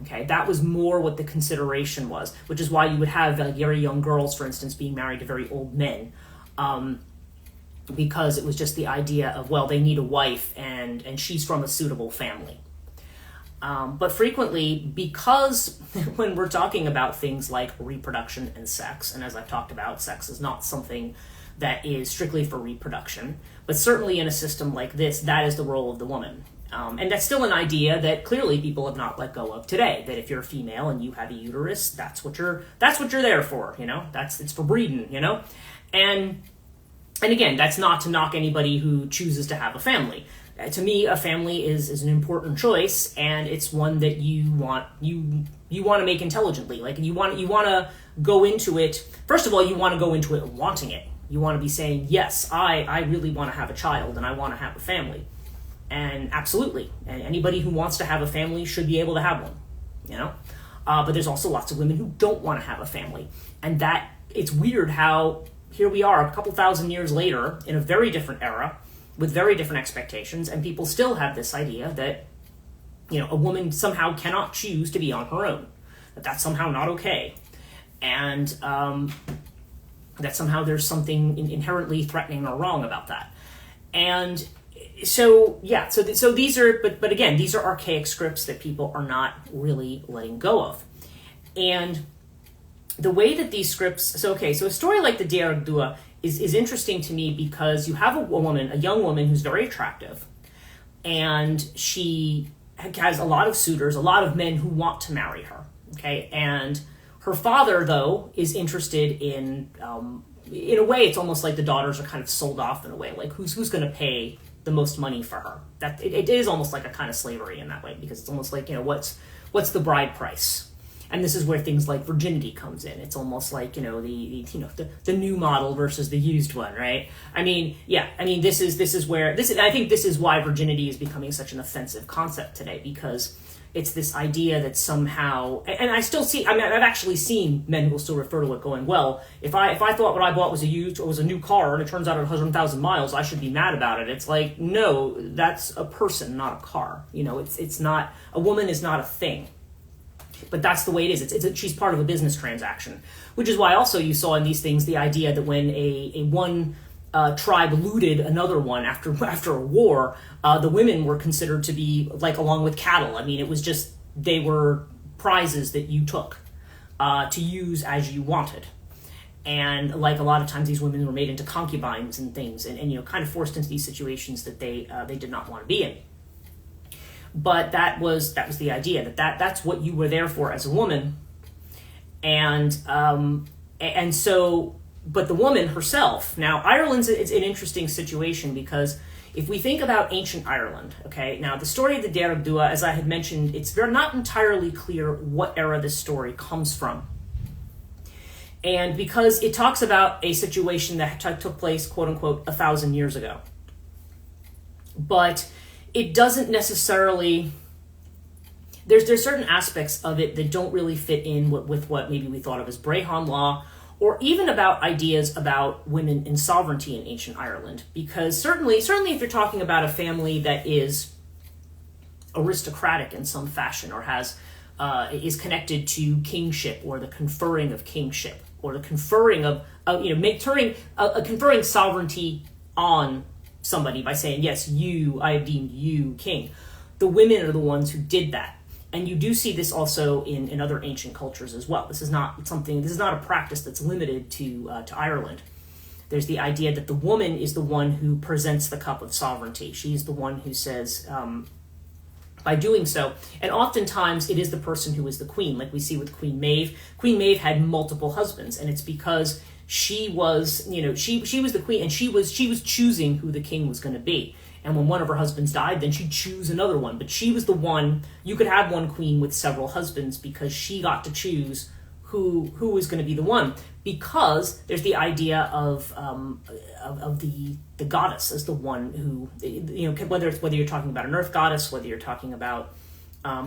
Okay, that was more what the consideration was, which is why you would have like very young girls, for instance, being married to very old men, because it was just the idea of, well, they need a wife and she's from a suitable family. But frequently, because when we're talking about things like reproduction and sex, and as I've talked about, sex is not something that is strictly for reproduction, but certainly in a system like this, that is the role of the woman. And that's still an idea that clearly people have not let go of today, that if you're a female and you have a uterus, that's what you're there for, it's for breeding, And again, that's not to knock anybody who chooses to have a family. To me, a family is an important choice, and it's one that you want to make intelligently. Like you want to go into it. First of all, you want to go into it wanting it. You want to be saying, yes, I really want to have a child and I want to have a family. And absolutely, and anybody who wants to have a family should be able to have one, But there's also lots of women who don't want to have a family, and that it's weird how here we are a couple thousand years later in a very different era with very different expectations, and people still have this idea that a woman somehow cannot choose to be on her own, that's somehow not okay, and that somehow there's something inherently threatening or wrong about that, and. So these are, but again, these are archaic scripts that people are not really letting go of. And the way that these scripts, so a story like the Dearg Due is interesting to me because you have a young woman who's very attractive, and she has a lot of suitors, a lot of men who want to marry her, okay? And her father, though, is interested in a way, it's almost like the daughters are kind of sold off in a way, like who's going to pay the most money for her. That it is almost like a kind of slavery in that way, because it's almost like, what's the bride price? And this is where things like virginity comes in. It's almost like, the new model versus the used one, right? I think this is why virginity is becoming such an offensive concept today, because it's this idea that somehow, and I still see, I've actually seen men who will still refer to it going, well, if I thought what I bought was a used or was a new car and it turns out it has 100,000 miles, I should be mad about it. It's like, no, that's a person, not a car. It's not, a woman is not a thing. But that's the way it is. She's part of a business transaction, which is why also you saw in these things the idea that when one tribe looted another one after a war, the women were considered to be like along with cattle. It was just, they were prizes that you took to use as you wanted. And like a lot of times these women were made into concubines and things, and kind of forced into these situations that they did not want to be in. But that was the idea, that's what you were there for as a woman. And so, but the woman herself, now Ireland's it's an interesting situation, because if we think about ancient Ireland, okay, now the story of the Dearg Due, as I had mentioned, it's not entirely clear what era this story comes from. And because it talks about a situation that took place, quote unquote, 1,000 years ago. But it doesn't necessarily, there's certain aspects of it that don't really fit in with what maybe we thought of as Brehon law, or even about ideas about women and sovereignty in ancient Ireland. Because certainly if you're talking about a family that is aristocratic in some fashion, or is connected to kingship, or the conferring of kingship, or the conferring of conferring sovereignty on somebody by saying, yes, I have deemed you king. The women are the ones who did that. And you do see this also in other ancient cultures as well. This is not a practice that's limited to Ireland. There's the idea that the woman is the one who presents the cup of sovereignty. She's the one who says, by doing so, and oftentimes it is the person who is the queen, like we see with Queen Maeve. Queen Maeve had multiple husbands, and it's because she was, she was the queen, and she was choosing who the king was going to be. And when one of her husbands died, then she'd choose another one. But she was the one, you could have one queen with several husbands, because she got to choose who was going to be the one. Because there's the idea of the goddess as the one who, whether you're talking about an earth goddess, whether you're talking about,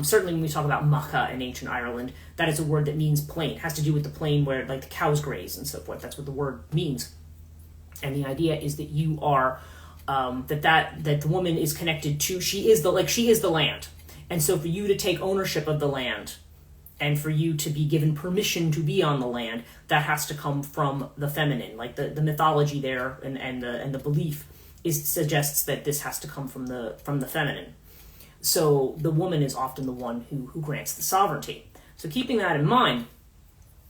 certainly when we talk about Macha in ancient Ireland, that is a word that means plain. It has to do with the plain where like the cows graze and so forth. That's what the word means. And the idea is that you are, that the woman is connected to, she is the land. And so for you to take ownership of the land and for you to be given permission to be on the land, that has to come from the feminine. Like the mythology there and the belief suggests that this has to come from the feminine. So the woman is often the one who grants the sovereignty. So keeping that in mind,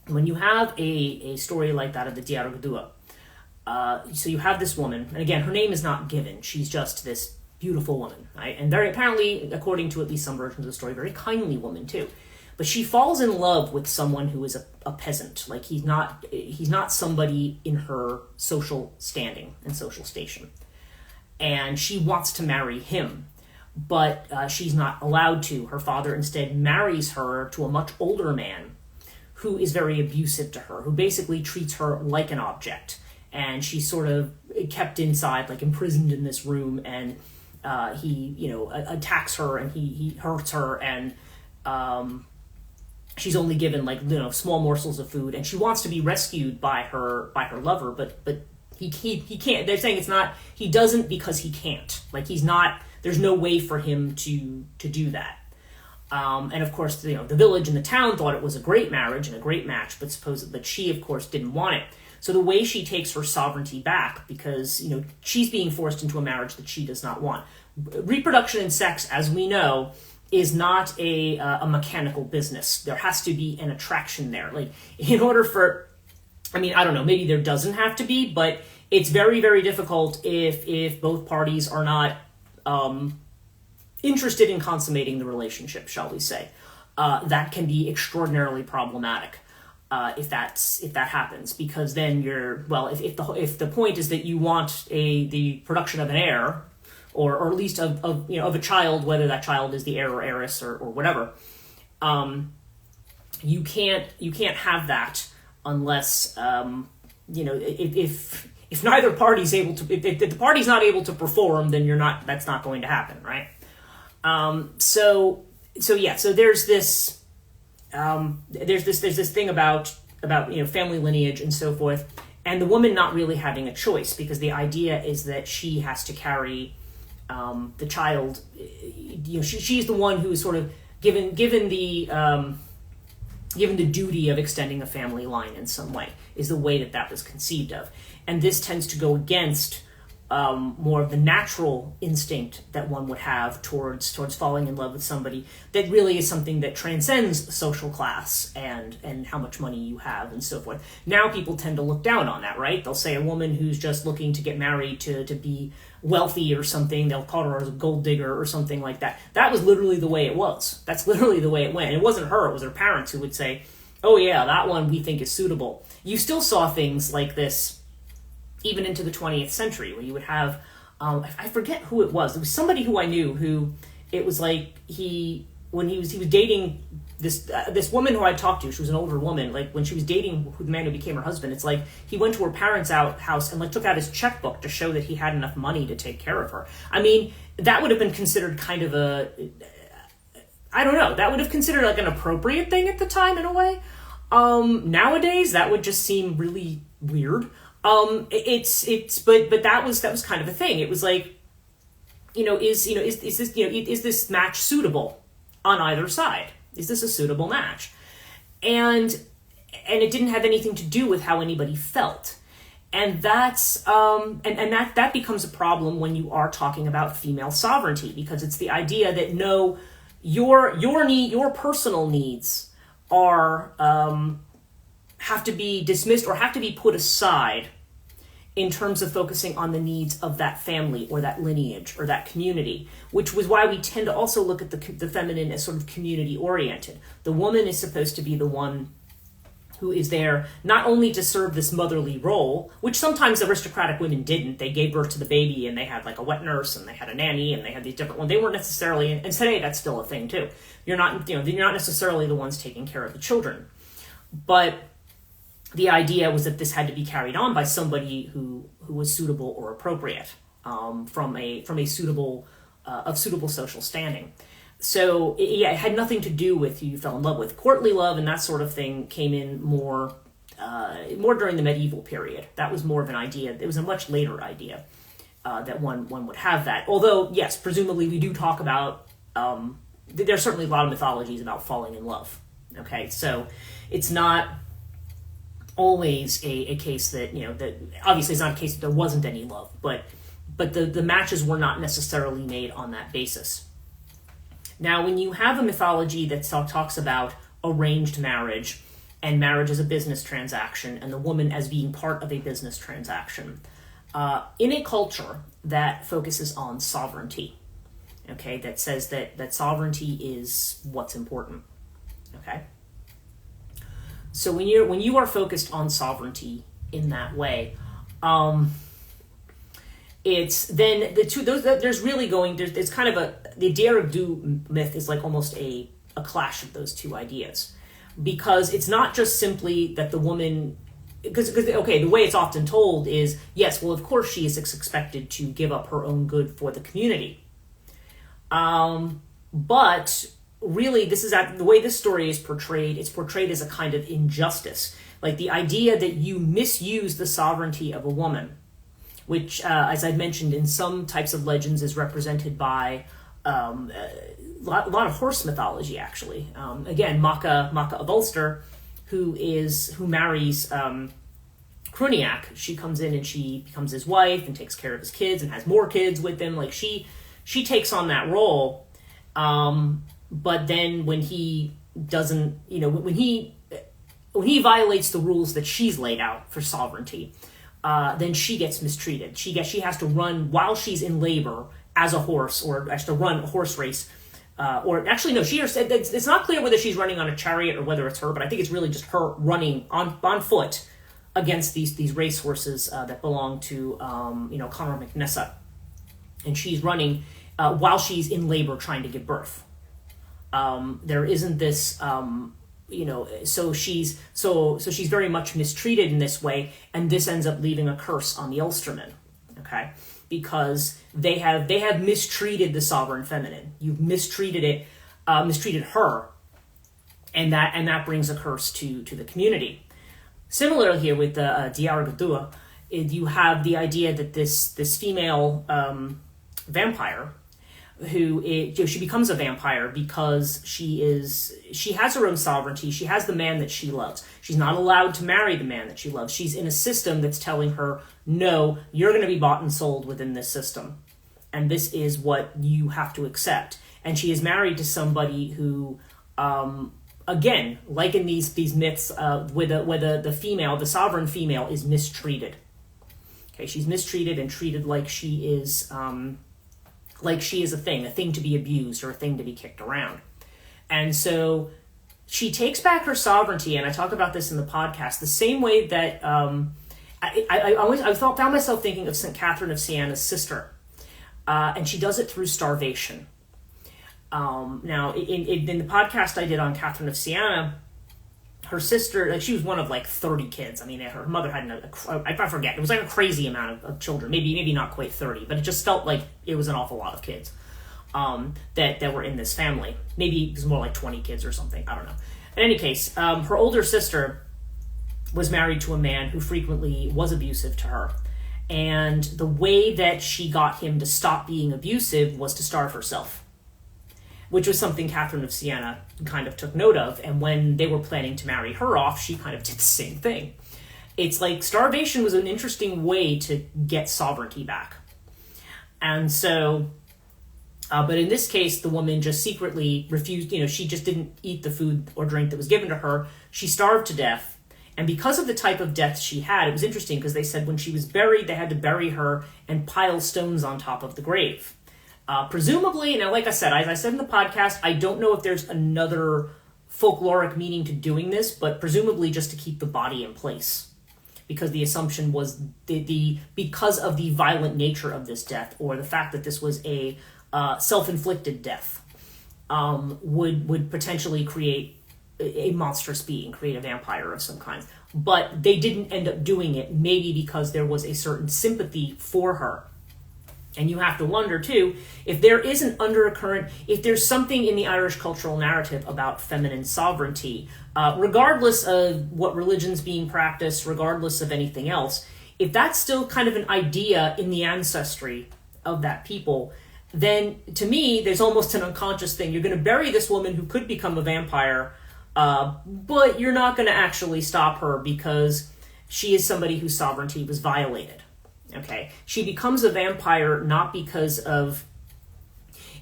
when you have a story like that of the Dearg Due, so you have this woman, and again, her name is not given. She's just this beautiful woman, right? And very apparently, according to at least some versions of the story, very kindly woman too. But she falls in love with someone who is a peasant. Like he's not somebody in her social standing and social station. And she wants to marry him, but she's not allowed to. Her father instead marries her to a much older man who is very abusive to her, who basically treats her like an object. And she's sort of kept inside, like imprisoned in this room, and he, attacks her and he hurts her, and she's only given small morsels of food, and she wants to be rescued by her lover, but he can't. They're saying he doesn't because he can't. Like there's no way for him to do that. And of course, the village and the town thought it was a great marriage and a great match, but she of course didn't want it. So the way she takes her sovereignty back, because she's being forced into a marriage that she does not want. Reproduction and sex, as we know, is not a mechanical business. There has to be an attraction there. Like in order for, I don't know, maybe there doesn't have to be, but it's very, very difficult if both parties are not interested in consummating the relationship, shall we say. That can be extraordinarily problematic. If that happens, because then if the point is that you want the production of an heir, or at least of a child, whether that child is the heir or heiress or whatever, you can't have that unless if neither party's able to, if the party's not able to perform, then that's not going to happen, right? So there's this. There's this thing about family lineage and so forth, and the woman not really having a choice, because the idea is that she has to carry the child. She's the one who is sort of given the duty of extending a family line in some way, is the way that was conceived of, and this tends to go against more of the natural instinct that one would have towards falling in love with somebody that really is something that transcends social class and how much money you have and so forth. Now people tend to look down on that, right? They'll say a woman who's just looking to get married to be wealthy or something, they'll call her a gold digger or something like that. That was literally the way it was. That's literally the way it went. It wasn't her, it was her parents who would say, oh yeah, that one we think is suitable. You still saw things like this even into the 20th century, where you would have, I forget who it was. It was somebody who I knew who, it was like when he was dating this woman who I talked to. She was an older woman. Like when she was dating the man who became her husband, it's like he went to her parents' house and took out his checkbook to show that he had enough money to take care of her. That would have been considered kind of I don't know. That would have considered like an appropriate thing at the time in a way. Nowadays, that would just seem really weird. But that was kind of a thing. It was like, is this match suitable on either side? Is this a suitable match? And it didn't have anything to do with how anybody felt. And that's that becomes a problem when you are talking about female sovereignty, because it's the idea that no, your personal needs are have to be dismissed or have to be put aside in terms of focusing on the needs of that family or that lineage or that community, which was why we tend to also look at the feminine as sort of community-oriented. The woman is supposed to be the one who is there not only to serve this motherly role, which sometimes aristocratic women didn't. They gave birth to the baby and they had like a wet nurse and they had a nanny and they had these different ones. They weren't necessarily, and today that's still a thing too. You're not necessarily the ones taking care of the children. But the idea was that this had to be carried on by somebody who was suitable or appropriate, from a suitable social standing. So it had nothing to do with who you fell in love with. Courtly love and that sort of thing came in more during the medieval period. That was more of an idea. It was a much later idea that one would have that. Although yes, presumably we do talk about there's certainly a lot of mythologies about falling in love. Okay, so it's not always a case that, that obviously it's not a case that there wasn't any love, but the matches were not necessarily made on that basis. Now, when you have a mythology that talks about arranged marriage and marriage as a business transaction and the woman as being part of a business transaction, in a culture that focuses on sovereignty, okay, that says that sovereignty is what's important, okay? So when you are focused on sovereignty in that way, it's then the two those there's really it's kind of the Dearg Due myth is like almost a clash of those two ideas, because it's not just simply that the woman, because okay, the way it's often told is, yes, well, of course she is expected to give up her own good for the community, but really this is the way this story is portrayed. It's portrayed as a kind of injustice, like the idea that you misuse the sovereignty of a woman, which, as I mentioned, in some types of legends is represented by a lot of horse mythology, actually. Again, Macha of Ulster, who marries Chthonia. She comes in and she becomes his wife and takes care of his kids and has more kids with him. Like she takes on that role. But then when he doesn't, when he violates the rules that she's laid out for sovereignty, then she gets mistreated. She has to run while she's in labor as a horse, or has to run a horse race. Or actually, no, it's not clear whether she's running on a chariot or whether it's her, but I think it's really just her running on foot against these race horses that belong to Conor MacNessa. And she's running while she's in labor trying to give birth. There isn't this so she's very much mistreated in this way, and this ends up leaving a curse on the Ulstermen, okay? Because they have mistreated the sovereign feminine. You've mistreated her, and that brings a curse to the community. Similarly here with the Dearg Due, you have the idea that this female vampire, she becomes a vampire because she has her own sovereignty. She has the man that she loves. She's not allowed to marry the man that she loves. She's in a system that's telling her, no, you're going to be bought and sold within this system, and this is what you have to accept. And she is married to somebody who, again, like in these myths, where the sovereign female is mistreated. Okay, she's mistreated and treated like she is a thing to be abused or a thing to be kicked around. And so she takes back her sovereignty, and I talk about this in the podcast, the same way that I found myself thinking of St. Catherine of Sienna's sister, and she does it through starvation. Now, in the podcast I did on Catherine of Siena, her sister, she was one of 30 kids. I mean, her mother had, I forget, it was like a crazy amount of children, maybe not quite 30, but it just felt like it was an awful lot of kids that were in this family. Maybe it was more like 20 kids or something, I don't know. In any case, her older sister was married to a man who frequently was abusive to her. And the way that she got him to stop being abusive was to starve herself, which was something Catherine of Siena kind of took note of. And when they were planning to marry her off, she kind of did the same thing. It's like starvation was an interesting way to get sovereignty back. And so, but in this case, the woman just secretly refused, she just didn't eat the food or drink that was given to her. She starved to death. And because of the type of death she had, it was interesting because they said when she was buried, they had to bury her and pile stones on top of the grave. Presumably, now, like I said, as I said in the podcast, I don't know if there's another folkloric meaning to doing this, but presumably just to keep the body in place, because the assumption was because of the violent nature of this death, or the fact that this was a self-inflicted death, would potentially create a monstrous being, create a vampire of some kind. But they didn't end up doing it, maybe because there was a certain sympathy for her. And you have to wonder, too, if there is an undercurrent, if there's something in the Irish cultural narrative about feminine sovereignty, regardless of what religion's being practiced, regardless of anything else, if that's still kind of an idea in the ancestry of that people, then to me, there's almost an unconscious thing. You're going to bury this woman who could become a vampire, but you're not going to actually stop her because she is somebody whose sovereignty was violated. Okay? She becomes a vampire not because of...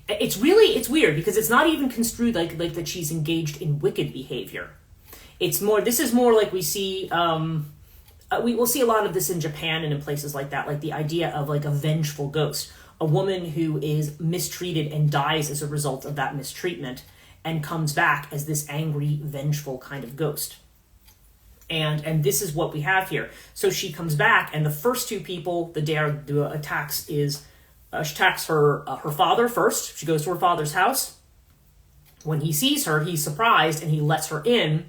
It's weird because it's not even construed like that she's engaged in wicked behavior. This is more like we see... we will see a lot of this in Japan and in places like that, like the idea of like a vengeful ghost. A woman who is mistreated and dies as a result of that mistreatment and comes back as this angry, vengeful kind of ghost. And this is what we have here. So she comes back, and the first two people the Dearg Due attacks is... she attacks her father first. She goes to her father's house. When he sees her, he's surprised, and he lets her in.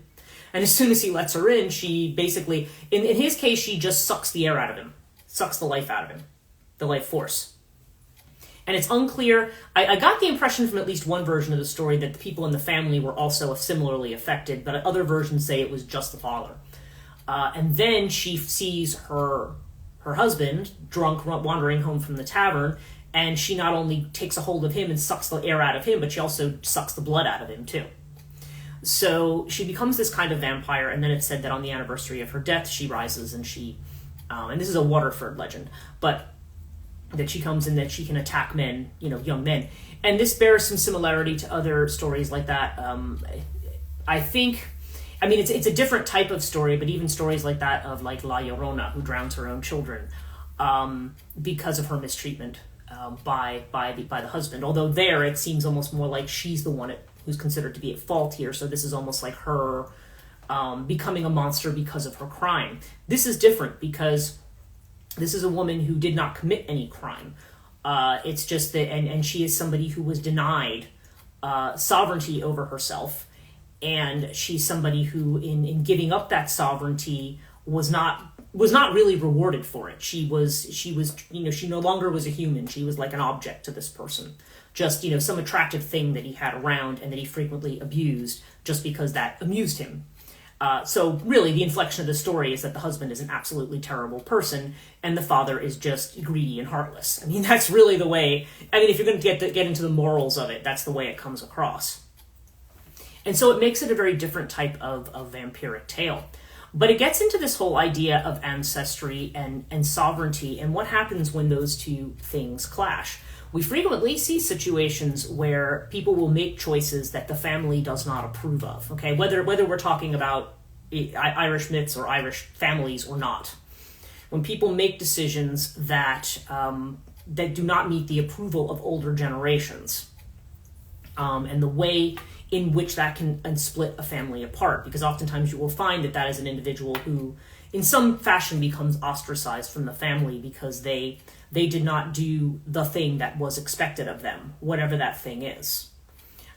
And as soon as he lets her in, she basically... In his case, she just sucks the air out of him. Sucks the life out of him. The life force. And it's unclear. I got the impression from at least one version of the story that the people in the family were also similarly affected, but other versions say it was just the father. And then she sees her husband, drunk, wandering home from the tavern, and she not only takes a hold of him and sucks the air out of him, but she also sucks the blood out of him, too. So she becomes this kind of vampire, and then it's said that on the anniversary of her death, she rises and she... and this is a Waterford legend, but... that she comes and that she can attack men, young men. And this bears some similarity to other stories like that. It's a different type of story, but even stories like that of like La Llorona, who drowns her own children because of her mistreatment by the husband. Although there, it seems almost more like she's the one who's considered to be at fault here. So this is almost like her becoming a monster because of her crime. This is different because... this is a woman who did not commit any crime. It's just that, and she is somebody who was denied sovereignty over herself, and she's somebody who, in giving up that sovereignty, was not really rewarded for it. She no longer was a human. She was like an object to this person, just some attractive thing that he had around and that he frequently abused, just because that amused him. So really, the inflection of the story is that the husband is an absolutely terrible person, and the father is just greedy and heartless. I mean, that's really the way... if you're going to get into the morals of it, that's the way it comes across. And so it makes it a very different type of vampiric tale. But it gets into this whole idea of ancestry and sovereignty, and what happens when those two things clash. We frequently see situations where people will make choices that the family does not approve of, okay? Whether we're talking about Irish myths or Irish families or not. When people make decisions that do not meet the approval of older generations, and the way in which that can split a family apart, because oftentimes you will find that is an individual who, in some fashion, becomes ostracized from the family because they did not do the thing that was expected of them, whatever that thing is.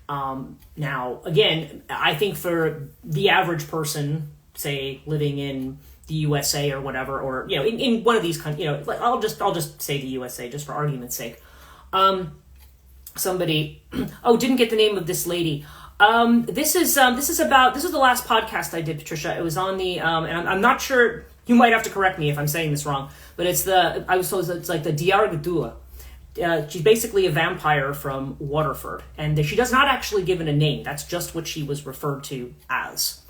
Now, again, I think for the average person, say, living in the USA or whatever, or, in one of these countries, I'll just say the USA, just for argument's sake. Somebody, didn't get the name of this lady. This is the last podcast I did, Patricia. It was on the, and I'm not sure, you might have to correct me if I'm saying this wrong, but it's like the Dearg Due. She's basically a vampire from Waterford, and she does not actually give it a name. That's just what she was referred to as.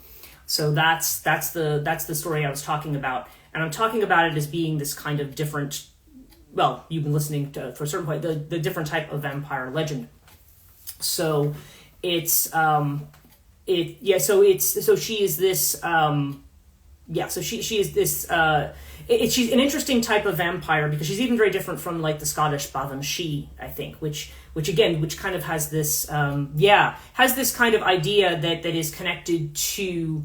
So that's the story I was talking about, and I'm talking about it as being this kind of different. Well, you've been listening to for a certain point the different type of vampire legend. So it's so she is this. So she is this. She's an interesting type of vampire because she's even very different from like the Scottish Banshee, I think, which kind of has this has this kind of idea that is connected to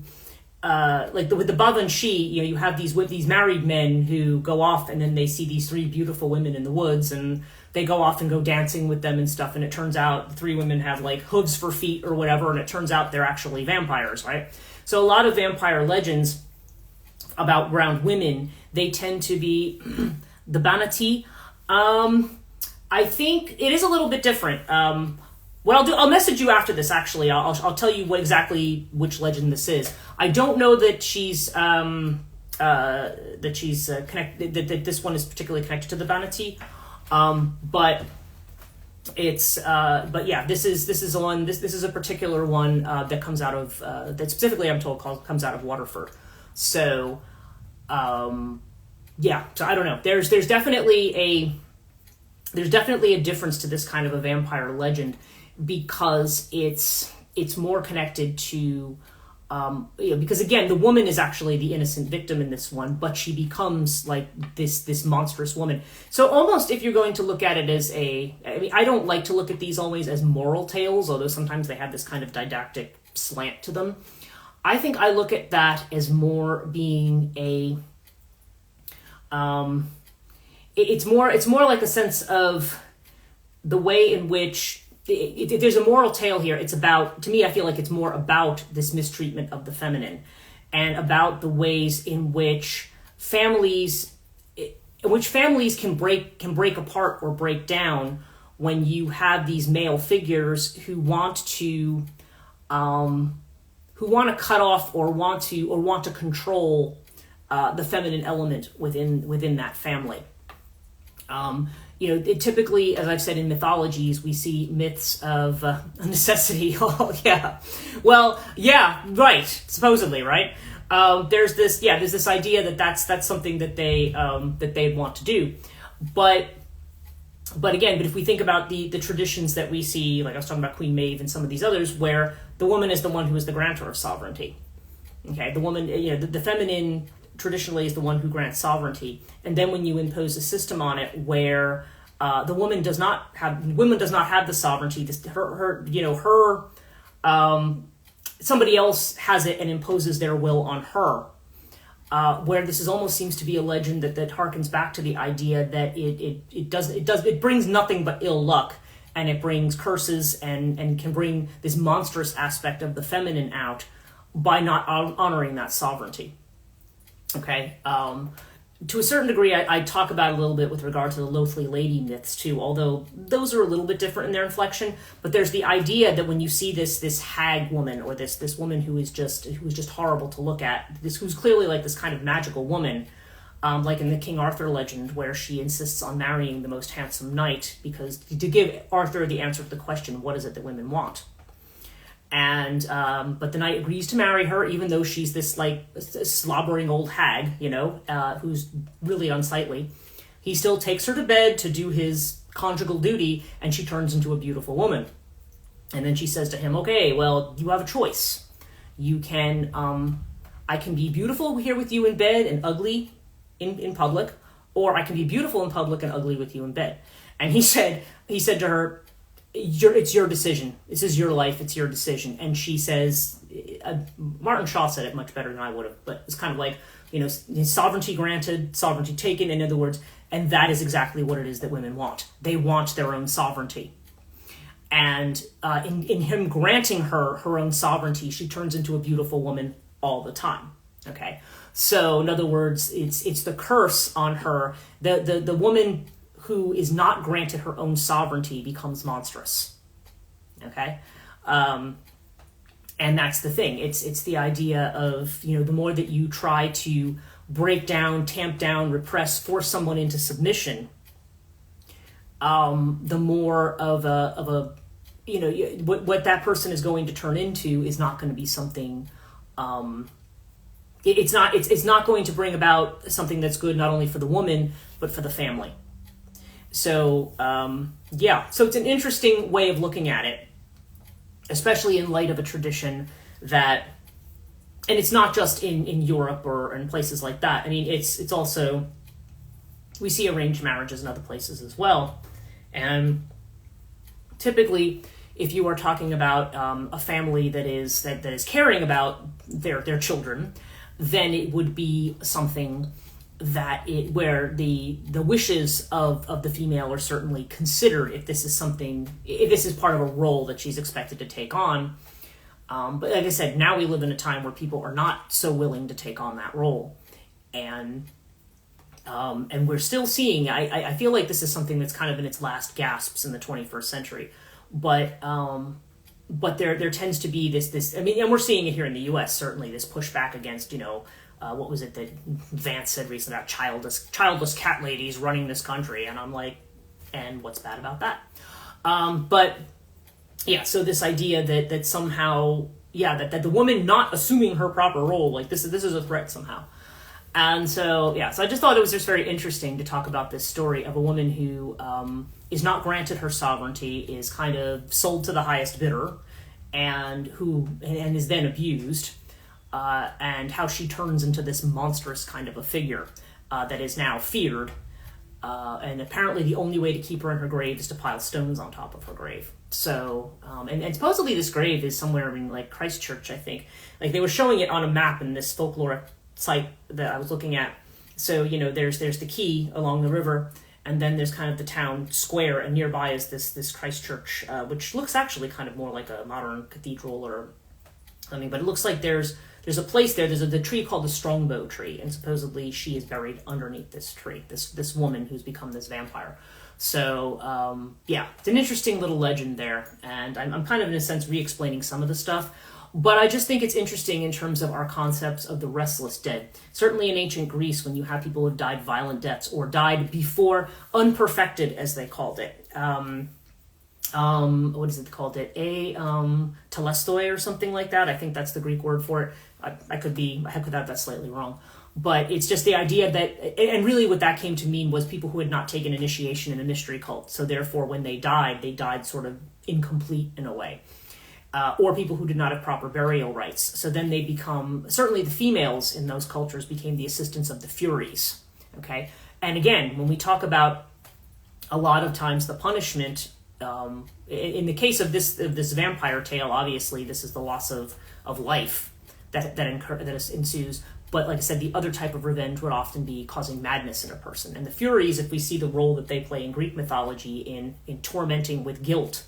with the Banshee. You have these married men who go off and then they see these three beautiful women in the woods and they go off and go dancing with them and stuff, and it turns out the three women have like hooves for feet or whatever, and it turns out they're actually vampires, right? So a lot of vampire legends around women, they tend to be the Banati. I think it is a little bit different. What I'll do, I'll message you after this. Actually, I'll tell you exactly which legend this is. I don't know that she's connected. That this one is particularly connected to the Banati. But It's but yeah, this is a particular one that comes out of that specifically I'm told comes out of Waterford. So yeah, so I don't know. There's definitely a difference to this kind of a vampire legend because it's more connected to because again, the woman is actually the innocent victim in this one, but she becomes like this monstrous woman. So almost if you're going to look at it as I don't like to look at these always as moral tales, although sometimes they have this kind of didactic slant to them. I think I look at that as more being it's more like a sense of the way in which if there's a moral tale here, it's about, to me, I feel like it's more about this mistreatment of the feminine and about the ways in which families can break apart or break down when you have these male figures who want to cut off or want to control the feminine element within that family. Typically, as I've said in mythologies, we see myths of necessity. Oh, yeah. Well, yeah, right. Supposedly, right? There's this idea that's something that they'd want to do. But if we think about the traditions that we see, like I was talking about Queen Maeve and some of these others, where the woman is the one who is the grantor of sovereignty. Okay, the woman, the feminine traditionally is the one who grants sovereignty, and then when you impose a system on it where the woman does not have the sovereignty, somebody else has it and imposes their will on her. Where this almost seems to be a legend that harkens back to the idea that it brings nothing but ill luck, and it brings curses and can bring this monstrous aspect of the feminine out by not honoring that sovereignty. Okay, to a certain degree, I talk about it a little bit with regard to the Loathly Lady myths too, although those are a little bit different in their inflection. But there's the idea that when you see this hag woman, or this woman who is just horrible to look at, who's clearly like this kind of magical woman, like in the King Arthur legend, where she insists on marrying the most handsome knight because to give Arthur the answer to the question, what is it that women want? And but the knight agrees to marry her, even though she's this like slobbering old hag, who's really unsightly. He still takes her to bed to do his conjugal duty, and she turns into a beautiful woman. And then she says to him, "Okay, well, you have a choice. You can, I can be beautiful here with you in bed and ugly in public, or I can be beautiful in public and ugly with you in bed." And he said to her, it's your decision. This is your life. It's your decision. And she says, Martin Shaw said it much better than I would have, but it's kind of like, sovereignty granted, sovereignty taken, in other words, and that is exactly what it is that women want. They want their own sovereignty. And in him granting her own sovereignty, she turns into a beautiful woman all the time. Okay? So, in other words, it's the curse on her. The woman who is not granted her own sovereignty becomes monstrous. Okay? And that's the thing. It's the idea of, the more that you try to break down, tamp down, repress, force someone into submission, the more of a what that person is going to turn into is not going to be something, it's not going to bring about something that's good not only for the woman, but for the family. So, so it's an interesting way of looking at it, especially in light of a tradition that, and it's not just in Europe or in places like that. I mean, it's also, we see arranged marriages in other places as well. And typically, if you are talking about a family that is caring about their children, then it would be something where the wishes of the female are certainly considered if this is part of a role that she's expected to take on. But like I said, now we live in a time where people are not so willing to take on that role, and we're still seeing. I feel like this is something that's kind of in its last gasps in the 21st century, but there tends to be this. I mean, and we're seeing it here in the U.S. certainly, this pushback against what was it that Vance said recently about childless cat ladies running this country, and I'm like, and what's bad about that? But yeah, so this idea that somehow, that the woman not assuming her proper role, like this is a threat somehow. And so, so I just thought it was just very interesting to talk about this story of a woman who is not granted her sovereignty, is kind of sold to the highest bidder, and is then abused, and how she turns into this monstrous kind of a figure that is now feared. And apparently the only way to keep her in her grave is to pile stones on top of her grave. So, and supposedly this grave is somewhere in like Christchurch, I think. Like they were showing it on a map in this folkloric site that I was looking at. So, there's the quay along the river, and then there's kind of the town square, and nearby is this Christchurch, which looks actually kind of more like a modern cathedral or something, but it looks like there's a place there. There's the tree called the Strongbow tree, and supposedly she is buried underneath this tree, this woman who's become this vampire. So, it's an interesting little legend there, and I'm kind of, in a sense, re-explaining some of the stuff, but I just think it's interesting in terms of our concepts of the restless dead. Certainly in ancient Greece, when you have people who have died violent deaths, or died before unperfected, as they called it, what is it called? Telestoi or something like that. I think that's the Greek word for it. I could have that slightly wrong. But it's just the idea that, and really what that came to mean was people who had not taken initiation in a mystery cult. So therefore, when they died sort of incomplete in a way. Or people who did not have proper burial rites. So then they become, certainly the females in those cultures became the assistants of the Furies. Okay? And again, when we talk about a lot of times the punishment, in the case of this vampire tale, obviously this is the loss of life that ensues. But like I said, the other type of revenge would often be causing madness in a person. And the Furies, if we see the role that they play in Greek mythology in tormenting with guilt,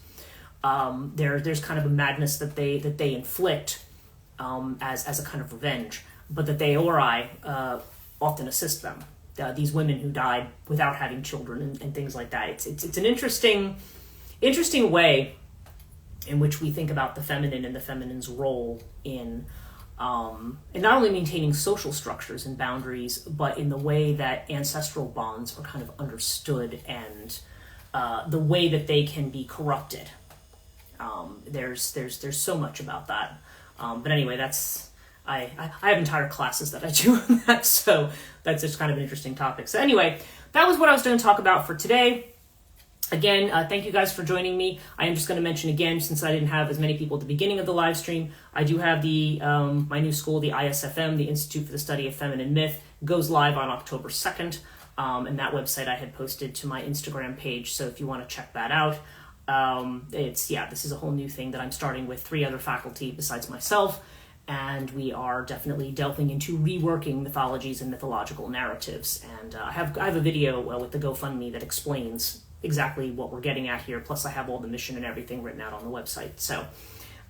there's kind of a madness that they inflict as a kind of revenge, but that they often assist them. These women who died without having children and things like that. It's an interesting way in which we think about the feminine and the feminine's role in not only maintaining social structures and boundaries, but in the way that ancestral bonds are kind of understood, and the way that they can be corrupted. There's so much about that. But anyway, I have entire classes that I do on that, so that's just kind of an interesting topic. So anyway, that was what I was going to talk about for today. Again, thank you guys for joining me. I am just going to mention again, since I didn't have as many people at the beginning of the live stream, I do have my new school, the ISFM, the Institute for the Study of Feminine Myth, goes live on October 2nd. And that website I had posted to my Instagram page, so if you want to check that out. This is a whole new thing that I'm starting with 3 other faculty besides myself, and we are definitely delving into reworking mythologies and mythological narratives. And I have a video with the GoFundMe that explains exactly what we're getting at here. Plus I have all the mission and everything written out on the website. So,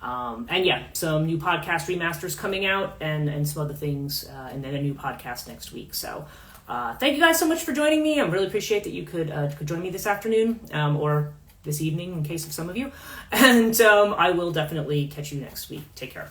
some new podcast remasters coming out and some other things, and then a new podcast next week. So, thank you guys so much for joining me. I really appreciate that you could join me this afternoon, or this evening in case of some of you. And I will definitely catch you next week. Take care.